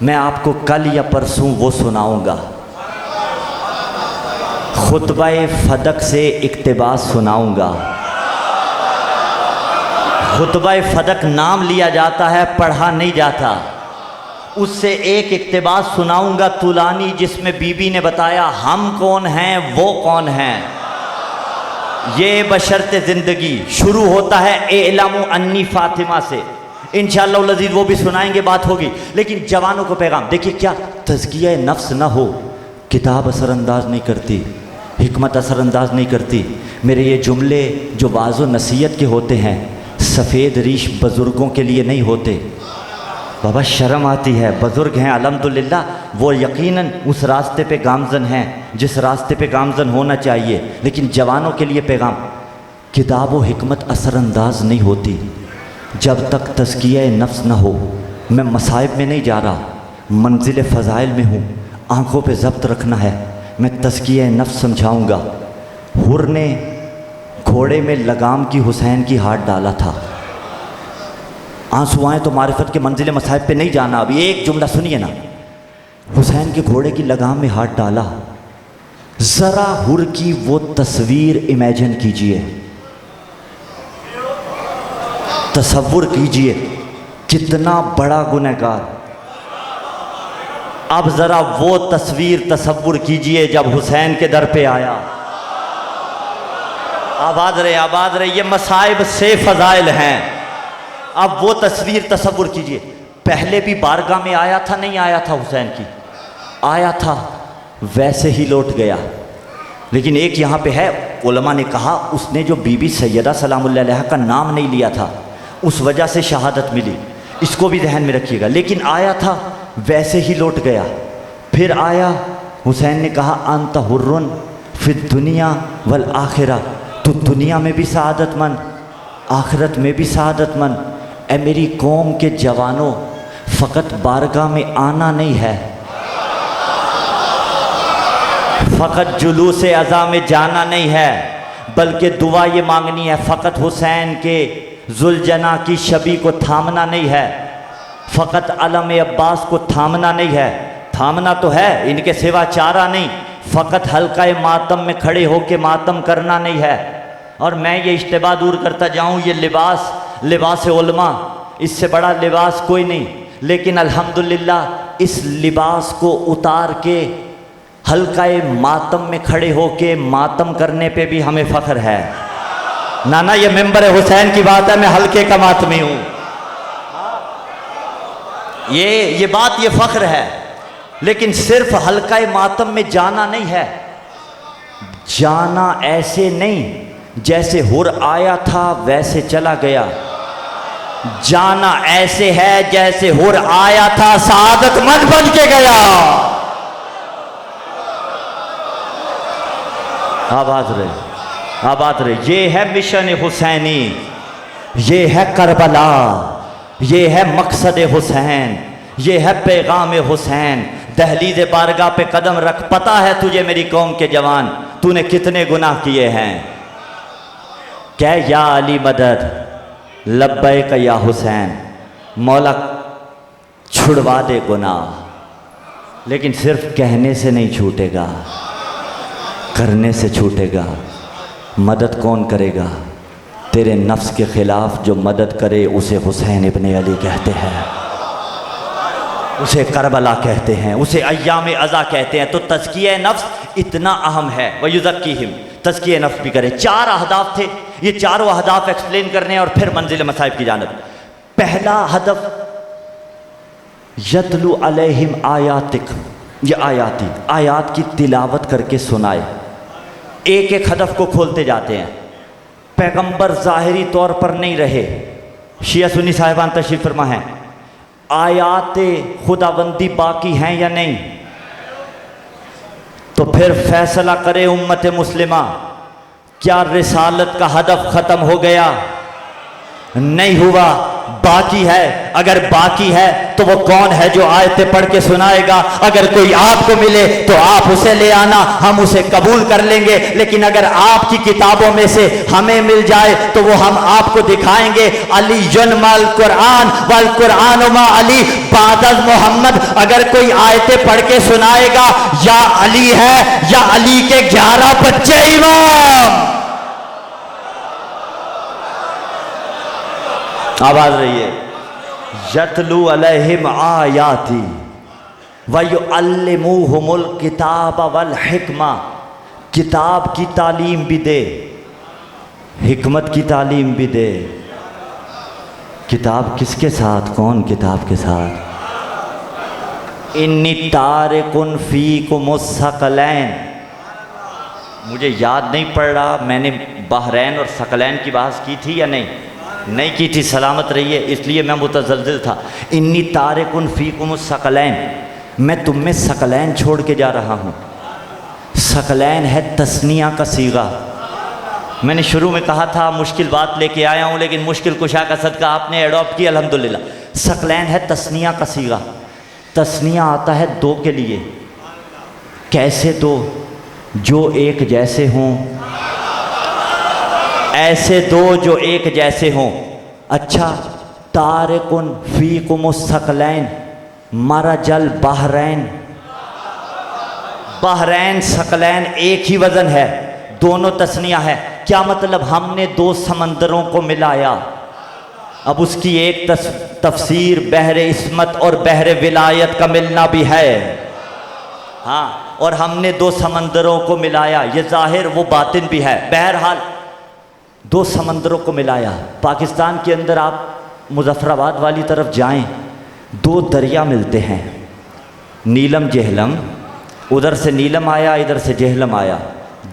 मैं आपको कल या परसों वो सुनाऊंगा। खुतबा फदक से इक़्तिबास सुनाऊंगा। खुतबा फदक नाम लिया जाता है, पढ़ा नहीं जाता। उससे एक इक़्तिबास सुनाऊंगा तुलानी, जिसमें बीबी ने बताया हम कौन हैं वो कौन हैं। ये बशर्ते ज़िंदगी शुरू होता है एलामु अन्नी फ़ातिमा से, इंशाअल्लाह लज़ीज़ वो भी सुनाएंगे, बात होगी। लेकिन जवानों को पैगाम देखिए, क्या तज़किया नफ्स ना हो, किताब असरअंदाज नहीं करती, हिकमत असरअंदाज नहीं करती। मेरे ये जुमले जो वाज़ो नसीहत के होते हैं, सफ़ेद रीश बुज़ुर्गों के लिए नहीं होते। बाबा शर्म आती है, बुज़ुर्ग हैं अल्हम्दुलिल्लाह, वो यकीनन उस रास्ते पे गामज़न हैं जिस रास्ते पे गामज़न होना चाहिए। लेकिन जवानों के लिए पैगाम, किताब व हिकमत असरअंदाज नहीं होती जब तक तज़किया नफ्स ना हो। मैं मसाइब में नहीं जा रहा, मंजिल फ़ज़ाइल में हूँ, आँखों पे ज़ब्त रखना है। मैं तज़किया नफ्स समझाऊँगा। हुर ने घोड़े में लगाम की हुसैन की हाथ डाला था। आंसू आए तो मारिफत के मंजिल मसाइब पे नहीं जाना। अभी एक जुमला सुनिए ना, हुसैन के घोड़े की लगाम में हाथ डाला। ज़रा हुर की वो तस्वीर इमेजिन कीजिए, तसव्वुर कीजिए, कितना बड़ा गुनहगार। अब ज़रा वो तस्वीर तसव्वुर कीजिए जब हुसैन के दर पे आया। आबाद रहे, आबाद रहे, ये मसाइब से फ़ज़ाइल हैं। अब वो तस्वीर तसव्वुर कीजिए, पहले भी बारगाह में आया था, नहीं आया था हुसैन की? आया था, वैसे ही लौट गया। लेकिन एक यहाँ पे है, उलमा ने कहा उसने जो बीबी सैयदा सलामुल्लाह अलैहा का नाम नहीं लिया था, उस वजह से शहादत मिली। इसको भी ध्यान में रखिएगा। लेकिन आया था, वैसे ही लौट गया। फिर आया, हुसैन ने कहा अंत हुर्रुन फिद दुनिया वल आखिरा, तो दुनिया में भी सआदतमंद, आखिरत में भी सआदतमंद। ए मेरी कौम के जवानों, फ़कत बारगाह में आना नहीं है, फ़कत जुलूस अज़ा में जाना नहीं है, बल्कि दुआ ये मांगनी है। फ़कत हुसैन के जुलजना की शबी को थामना नहीं है, फ़कत अलम अब्बास को थामना नहीं है। थामना तो है, इनके सिवा चारा नहीं। फ़कत हल्का मातम में खड़े होकर मातम करना नहीं है। और मैं ये इश्तिबा दूर करता जाऊँ, ये लिबास, लिबास उलमा, इससे बड़ा लिबास कोई नहीं। लेकिन अल्हम्दुलिल्लाह इस लिबास को उतार के हल्काए मातम में खड़े होके मातम करने पे भी हमें फ़ख्र है। नाना ये मेंबर हुसैन की बात है, मैं हल्के का मातमी हूँ। ये बात, ये फ़ख्र है। लेकिन सिर्फ हल्काए मातम में जाना नहीं है, जाना ऐसे नहीं जैसे हुर आया था वैसे चला गया, जाना ऐसे है जैसे हुर आया था सआदतमंद बन के गया। आबाद रहे। ये है मिशन हुसैनी, ये है करबला, ये है मकसद हुसैन, ये है पैगाम हुसैन। दहलीज बारगाह पे कदम रख, पता है तुझे मेरी कौम के जवान तूने कितने गुनाह किए हैं। कह या अली मदद, लब्बैक या हुसैन, मौला छुड़वा दे गुनाह। लेकिन सिर्फ कहने से नहीं छूटेगा, करने से छूटेगा। मदद कौन करेगा? तेरे नफ्स के खिलाफ जो मदद करे उसे हुसैन इब्ने अली कहते हैं, उसे करबला कहते हैं, उसे अय्याम अज़ा कहते हैं। तो तज़किया नफ्स इतना अहम है। वयुज़क्कीहिम, तज़किया नफ्स भी करे। 4 अहदाफ थे, ये चारों अहदाफ एक्सप्लेन करने और फिर मंजिल मसाइब की जानब। पहला हदफ यतलु अलैहिम आयातिक, ये आयाती, आयात की तिलावत करके सुनाए। एक एक हदफ को खोलते जाते हैं। पैगंबर ज़ाहिरी तौर पर नहीं रहे, शिया सुन्नी साहिबान तशरीफ़ फरमा हैं। आयात खुदाबंदी बाकी हैं या नहीं? तो फिर फैसला करे उम्मत मुस्लिमा, क्या रिसालत का हदफ ख़त्म हो गया? नहीं हुआ, बाकी है। अगर बाकी है तो वो कौन है जो आयतें पढ़ के सुनाएगा? अगर कोई आपको मिले तो आप उसे ले आना, हम उसे कबूल कर लेंगे। लेकिन अगर आपकी किताबों में से हमें मिल जाए तो वो हम आपको दिखाएंगे। अली यनमल कुरान वल कुरान मा अली बादल मोहम्मद। अगर कोई आयतें पढ़ के सुनाएगा, या अली है या अली के 11 बच्चे इमाम। आवाज रही है। यतलू अलैहिम आयाती व युअल्लिमुहुमुल किताब वल हिकमा। किताब की तालीम भी दे, हिकमत की तालीम भी दे। किताब किसके साथ? कौन किताब के साथ? इन्नी तारिकुन फीकुमुस सकलैन। मुझे याद नहीं पड़ रहा मैंने बहरैन और सकलैन की बात की थी या नहीं की थी, सलामत रहिए, इसलिए मैं मुतज़ल्ज़िल था। इन्नी तारिकुन फीकुमुस सकलैन, मैं तुम में सकलैन छोड़ के जा रहा हूँ। सकलैन है तस्निया का सीगा। मैंने शुरू में कहा था मुश्किल बात लेके आया हूँ, लेकिन मुश्किल कुशा का सदका आपने एडॉप्ट किया अल्हम्दुलिल्लाह। सकलैन है तस्निया का सीगा। तस्निया आता है दो के लिए। कैसे दो? जो एक जैसे हों, ऐसे दो जो एक जैसे हों। अच्छा, तारिकुन फीकुमुस सकलैन मरजल बहरैन। बहरैन सकलैन एक ही वजन है, दोनों तस्निया है। क्या मतलब? हमने 2 समंदरों को मिलाया। अब उसकी एक तफसीर बहरे इस्मत और बहरे विलायत का मिलना भी है। हाँ, और हमने 2 समंदरों को मिलाया, ये जाहिर वो बातिन भी है। बहरहाल 2 समंदरों को मिलाया। पाकिस्तान के अंदर आप मुजफ्फराबाद वाली तरफ जाएं, 2 दरिया मिलते हैं, नीलम जेहलम। उधर से नीलम आया, इधर से जेहलम आया,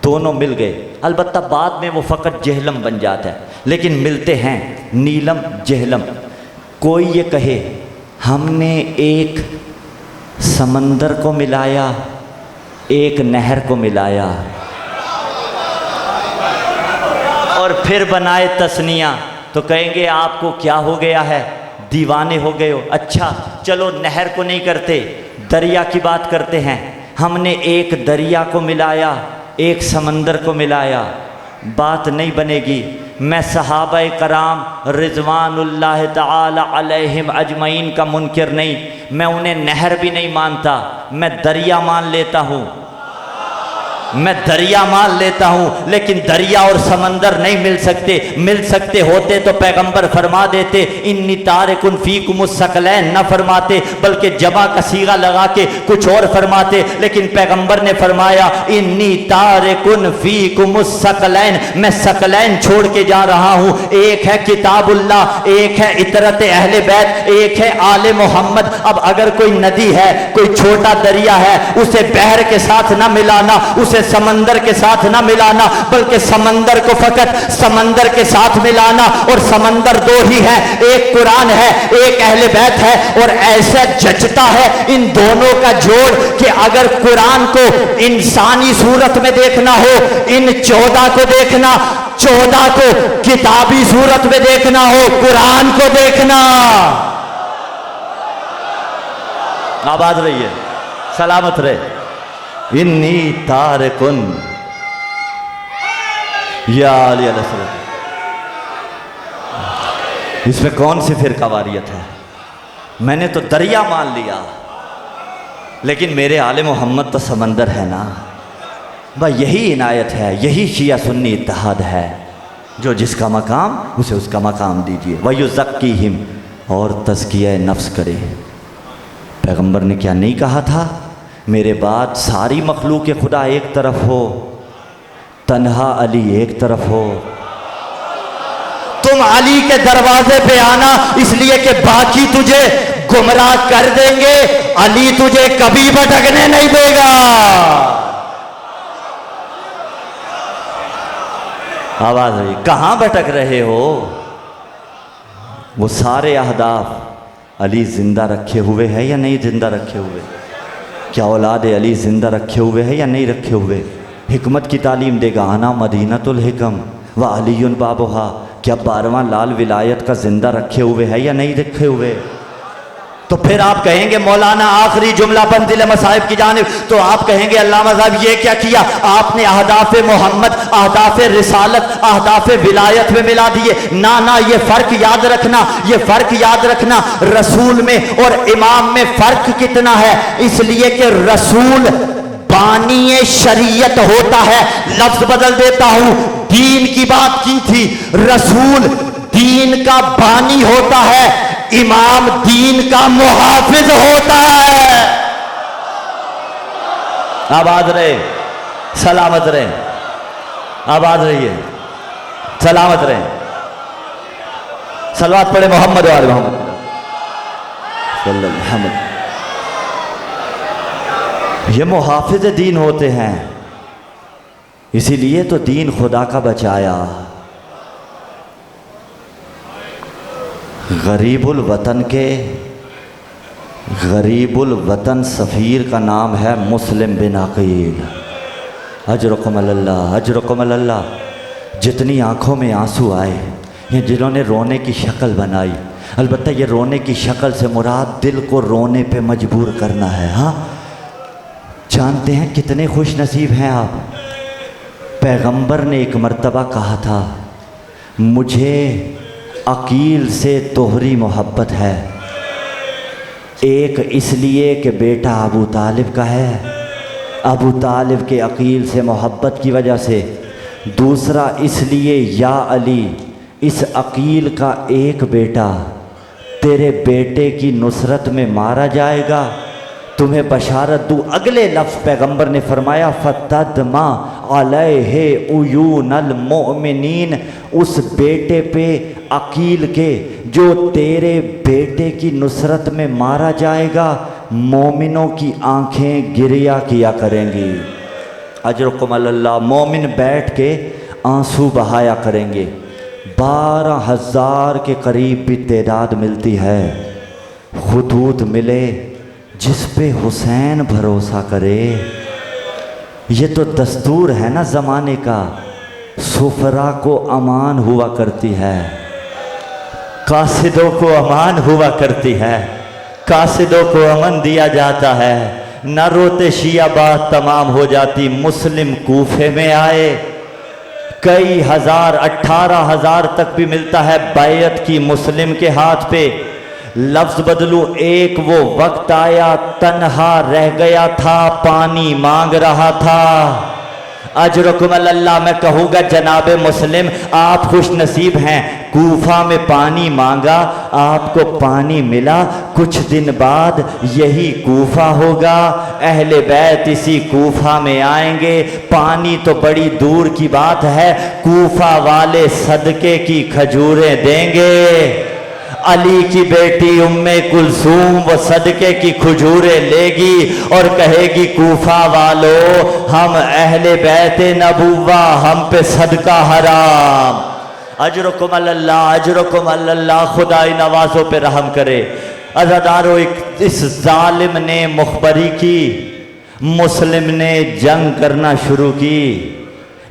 दोनों मिल गए। अलबत्ता बाद में वो फ़कत जेहलम बन जाता है, लेकिन मिलते हैं नीलम जेहलम। कोई ये कहे हमने एक समंदर को मिलाया, एक नहर को मिलाया और फिर बनाए तस्निया, तो कहेंगे आपको क्या हो गया है, दीवाने हो गए हो। अच्छा चलो नहर को नहीं करते, दरिया की बात करते हैं। हमने एक दरिया को मिलाया, एक समंदर को मिलाया, बात नहीं बनेगी। मैं सहाबाए कराम रिज़वानुल्लाह ताला अलैहिम अजमईन का मुनकिर नहीं, मैं उन्हें नहर भी नहीं मानता, मैं दरिया मान लेता हूँ। मैं दरिया मान लेता हूं, लेकिन दरिया और समंदर नहीं मिल सकते। मिल सकते होते तो पैगंबर फरमा देते इन्नी तारिकुन फीकुम सकलैन, न फरमाते बल्कि जमा का सीगा लगा के कुछ और फरमाते। लेकिन पैगंबर ने फरमाया इन्नी तारिकुन फीकुम सकलैन, मैं सकलैन छोड़ के जा रहा हूं। एक है किताबुल्लाह, एक है इतरत अहले बैत, एक है आले मोहम्मद। अब अगर कोई नदी है, कोई छोटा दरिया है, उसे बहर के साथ ना मिलाना, उसे समंदर के साथ ना मिलाना, बल्कि समंदर को फकत समंदर के साथ मिलाना। और समंदर दो ही है, एक कुरान है, एक अहले बैत है। और ऐसा जचता है इन दोनों का जोड़ कि अगर कुरान को इंसानी सूरत में देखना हो, इन 14 को देखना, 14 को किताबी सूरत में देखना हो, कुरान को देखना। आबाद रहिए, सलामत रहे। इन्नी तारिकुन या अली अलैहिस्सलाम। इसमें कौन सी फिरका वारियत है? मैंने तो दरिया मान लिया, लेकिन मेरे आले मोहम्मद तो समंदर है ना। भाई यही इनायत है, यही शिया सुन्नी इत्तेहाद है। जो जिसका मकाम उसे उसका मकाम दीजिए। वयुज़क्कीहिम, और तज़किया नफ्स करे। पैगंबर ने क्या नहीं कहा था? मेरे बाद सारी मखलूक खुदा एक तरफ हो, तन्हा अली एक तरफ हो। तुम अली के दरवाजे पे आना, इसलिए कि बाकी तुझे गुमराह कर देंगे, अली तुझे कभी भटकने नहीं देगा। आवाज आई, कहां भटक रहे हो? वो सारे अहदाफ अली जिंदा रखे हुए है या नहीं जिंदा रखे हुए? क्या औलाद अली जिंदा रखे हुए है या नहीं रखे हुए? हिकमत की तालीम देगा, आना मदीनतुल हिकम व अलीयुन बाबुहा। क्या 12वां लाल विलायत का जिंदा रखे हुए है या नहीं रखे हुए? तो फिर आप कहेंगे मौलाना आखिरी जुमला बंदिल मसाहिब की जानिब, तो आप कहेंगे अल्लामा साहब ये क्या किया आपने? अहदाफ़े मोहम्मद, अहदाफ़े रिसालत, अहदाफ़े विलायत में मिला दिए। ना ना, ये फ़र्क याद रखना, ये फ़र्क याद रखना। रसूल में और इमाम में फ़र्क कितना है? इसलिए कि रसूल बानी शरीयत होता है। लफ्ज़ बदल देता हूँ, दीन की बात की थी, रसूल दीन का बानी होता है, इमाम दीन का मुहाफिज होता है। आबाद रहे, सलामत रहे, आबाद रहिए, सलामत रहे। सलवात पढ़े मोहम्मद वाले मोहम्मद सल्लल्लाहु अलैहि। ये मुहाफिज दीन होते हैं, इसीलिए तो दीन खुदा का बचाया। गरीबुल वतन के गरीबुल वतन सफ़ीर का नाम है मुस्लिम बिन अकील। अजरुकुम अल्लाह, अजरुकुम अल्लाह। जितनी आँखों में आंसू आए, ये जिन्होंने रोने की शक्ल बनाई, अलबत्ता ये रोने की शक्ल से मुराद दिल को रोने पे मजबूर करना है। हाँ, जानते हैं कितने खुश नसीब हैं आप। पैगंबर ने एक मर्तबा कहा था, मुझे अकील से तोहरी मोहब्बत है। एक इसलिए कि बेटा अबू तालिब का है, अबू तालिब के अकील से मोहब्बत की वजह से। दूसरा इसलिए या अली, इस अकील का एक बेटा तेरे बेटे की नुसरत में मारा जाएगा, तुम्हें बशारत दूँ। अगले लफ्ज़ पैगंबर ने फरमाया फतदमा अलैहि उयूनल मोमिनीन, उस बेटे पे अकील के जो तेरे बेटे की नुसरत में मारा जाएगा, मोमिनों की आंखें गिरिया किया करेंगी। अजरुकुम अल्लाह। मोमिन बैठ के आंसू बहाया करेंगे। 12,000 के करीब भी तादाद मिलती है। खुतूत मिले जिस पे हुसैन भरोसा करे। ये तो दस्तूर है ना ज़माने का। सुफरा को अमान हुआ करती है, कासिदों को अमान हुआ करती है, कासिदों को अमन दिया जाता है। न रोते शिया बात तमाम हो जाती। मुस्लिम कूफे में आए, कई हज़ार 18,000 तक भी मिलता है बैयत की मुस्लिम के हाथ पे। लफ्ज़ बदलूं, एक वो वक्त आया तन्हा रह गया था, पानी मांग रहा था। अजरकुम अल्लाह। मैं कहूँगा जनाब मुस्लिम आप खुश नसीब हैं, कूफा में पानी मांगा आपको पानी मिला, कुछ दिन बाद यही कूफा होगा, अहले बैत इसी कूफा में आएंगे, पानी तो बड़ी दूर की बात है, कूफा वाले सदके की खजूरें देंगे। अली की बेटी उम्मे कुलसूम वो सदके की खजूरें लेगी और कहेगी कूफा वालों हम अहले बैते नबुव्वा, हम पे सदका हराम। अजरुकुम अल्लाह, अजरुकुम अल्लाह, खुदाई नवाजों पे रहम करे। अज़ादारों, इस जालिम ने मुखबरी की, मुस्लिम ने जंग करना शुरू की।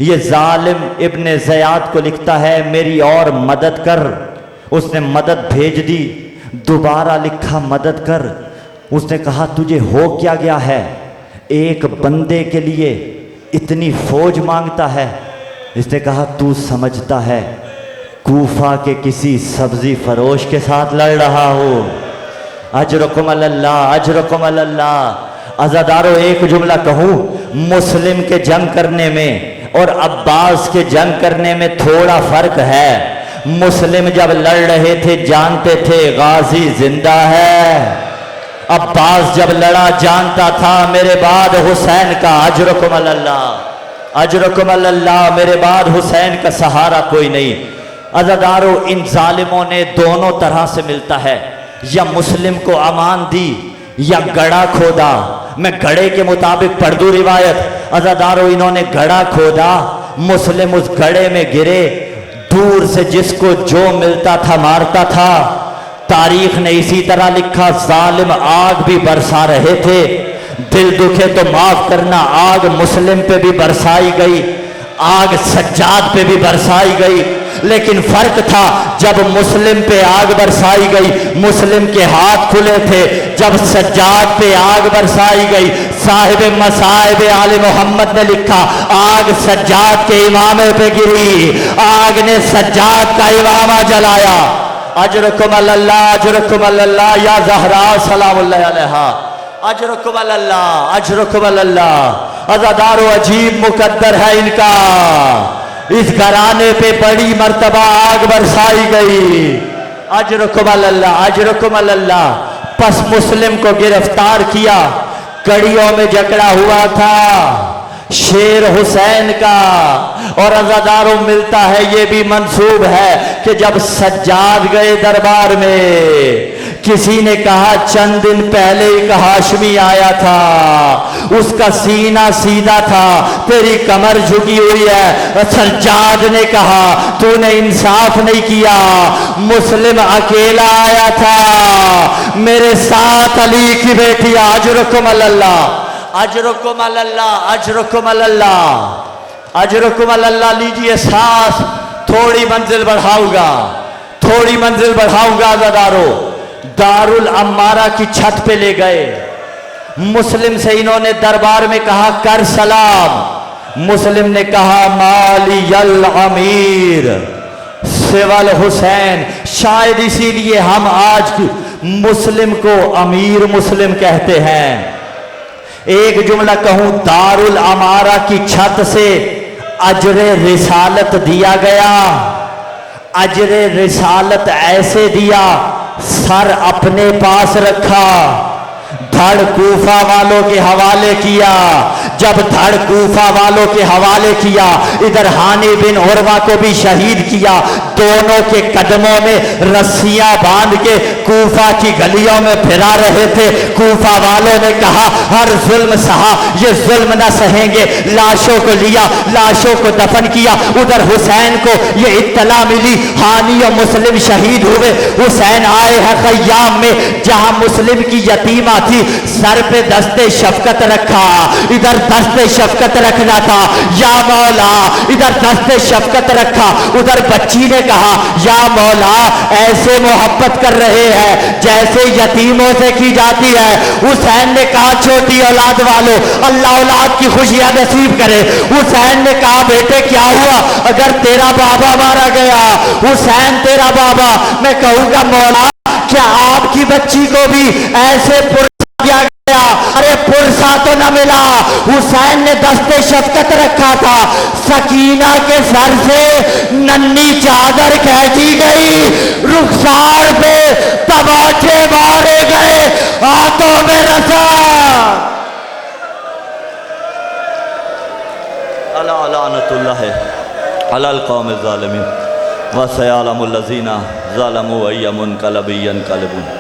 ये जालिम इब्ने ज़ियाद को लिखता है मेरी और मदद कर, उसने मदद भेज दी, दोबारा लिखा मदद कर। उसने कहा तुझे हो क्या गया है, एक बंदे के लिए इतनी फौज मांगता है। इसने कहा तू समझता है कूफा के किसी सब्जी फरोश के साथ लड़ रहा हो। अजरुकुम अल्लाह, अजरुकुम अल्लाह। अज़ादारों, एक जुमला कहूँ, मुस्लिम के जंग करने में और अब्बास के जंग करने में थोड़ा फर्क है। मुस्लिम जब लड़ रहे थे जानते थे गाजी जिंदा है, अब्बास जब लड़ा जानता था मेरे बाद हुसैन का, अजरुकुम अल्लाह, अजरुकुम अल्लाह, मेरे बाद हुसैन का सहारा कोई नहीं। अज़ादारों, इन जालिमों ने दोनों तरह से मिलता है, या मुस्लिम को अमान दी या गड़ा खोदा। मैं गड़े के मुताबिक पढ़ दूं रिवायत। अज़ादारों, इन्होंने गड़ा खोदा, मुस्लिम उस गड़े में गिरे, दूर से जिसको जो मिलता था मारता था। तारीख ने इसी तरह लिखा जालिम आग भी बरसा रहे थे, दिल दुखे तो माफ करना, आग मुस्लिम पे भी बरसाई गई, आग सज्जाद पे भी बरसाई गई। लेकिन फर्क था जब मुस्लिम पे आग बरसाई गई मुस्लिम के हाथ खुले थे, जब सज्जाद पे आग बरसाई गई साहिब मसाहिब आले मोहम्मद ने लिखा आग सज्जाद के इमामे पे गिरी, आग ने सज्जाद का इमामा जलाया। अजरुकुम अल्लाह, अजरुकुम अल्लाह या ज़हरा सलामुल्लाह अलैहा, अजरुकुम अल्लाह, अजरुकुम अल्लाह। अज़ादारों, अजीब मुकद्दर है इनका, इस घराने पे बड़ी मर्तबा आग बरसाई गई। अजरुकुम अल्लाह, अजरुकुम अल्लाह। पस मुस्लिम को गिरफ्तार किया, कड़ियों में जकड़ा हुआ था शेर हुसैन का। और अज़ादारों, मिलता है ये भी मंसूब है कि जब सज्जाद गए दरबार में, किसी ने कहा चंद दिन पहले एक हाशमी आया था, उसका सीना सीधा था, तेरी कमर झुकी हुई है। सज्जाद ने कहा तूने इंसाफ नहीं किया, मुस्लिम अकेला आया था, मेरे साथ अली की बेटी। अजरुकुम अल्लाह, अजरुकुम अल्लाह, अजरुकुम अल्लाह, अजरुकुम अल्लाह। लीजिए सांस, थोड़ी मंजिल बढ़ाऊंगा, थोड़ी मंजिल बढ़ाऊंगा। अज़ादारों, दारुल अम्मारा की छत पे ले गए, मुस्लिम से इन्होंने दरबार में कहा कर सलाम। मुस्लिम ने कहा माली यल अमीर सिवल हुसैन। शायद इसीलिए हम आज मुस्लिम को अमीर मुस्लिम कहते हैं। एक जुमला कहूं, दारुल अमारा की छत से अजरे रिसालत दिया गया। अजरे रिसालत ऐसे दिया, सर अपने पास रखा, धड़ कूफा वालों के हवाले किया। जब धड़ कूफा वालों के हवाले किया, इधर हानी बिन उर्वा को भी शहीद किया। दोनों के कदमों में रस्सियां बांध के कूफा की गलियों में फिरा रहे थे। कूफा वालों ने कहा हर जुल्म सहा, ये जुल्म न सहेंगे। लाशों को लिया, लाशों को दफन किया। उधर हुसैन को ये इत्तला मिली हानी और मुस्लिम शहीद हुए। हुसैन आए हैं खयाम में, जहां मुस्लिम की यतीमा थी, सर पे दस्ते शफकत रखा, इधर दस्ते शफकत रखना था। या मौला, इधर दस्ते शफकत रखा, उधर बच्ची ने कहा या मौला ऐसे मोहब्बत कर रहे हैं जैसे यतीमों से की जाती है। हुसैन ने कहा छोटी औलाद वालों, अल्लाह औलाद की खुशियां नसीब करे। हुसैन ने कहा बेटे क्या हुआ अगर तेरा बाबा मारा गया? हुसैन तेरा बाबा। मैं कहूंगा मौला क्या आपकी बच्ची को भी ऐसे अरे पुरसा तो न मिला, हुसैन ने दस्ते शफकत रखा था, सकीना के सर से नन्ही चादर खींची गई, रुखसार पे तमाचे मारे गए, हाथों में रसा। अला लानतुल्लाह अलल कौम ज़ालिमीन व सयअलमुल लज़ीना ज़लमू अय्युम मुनक़लबिन यनक़लिबून।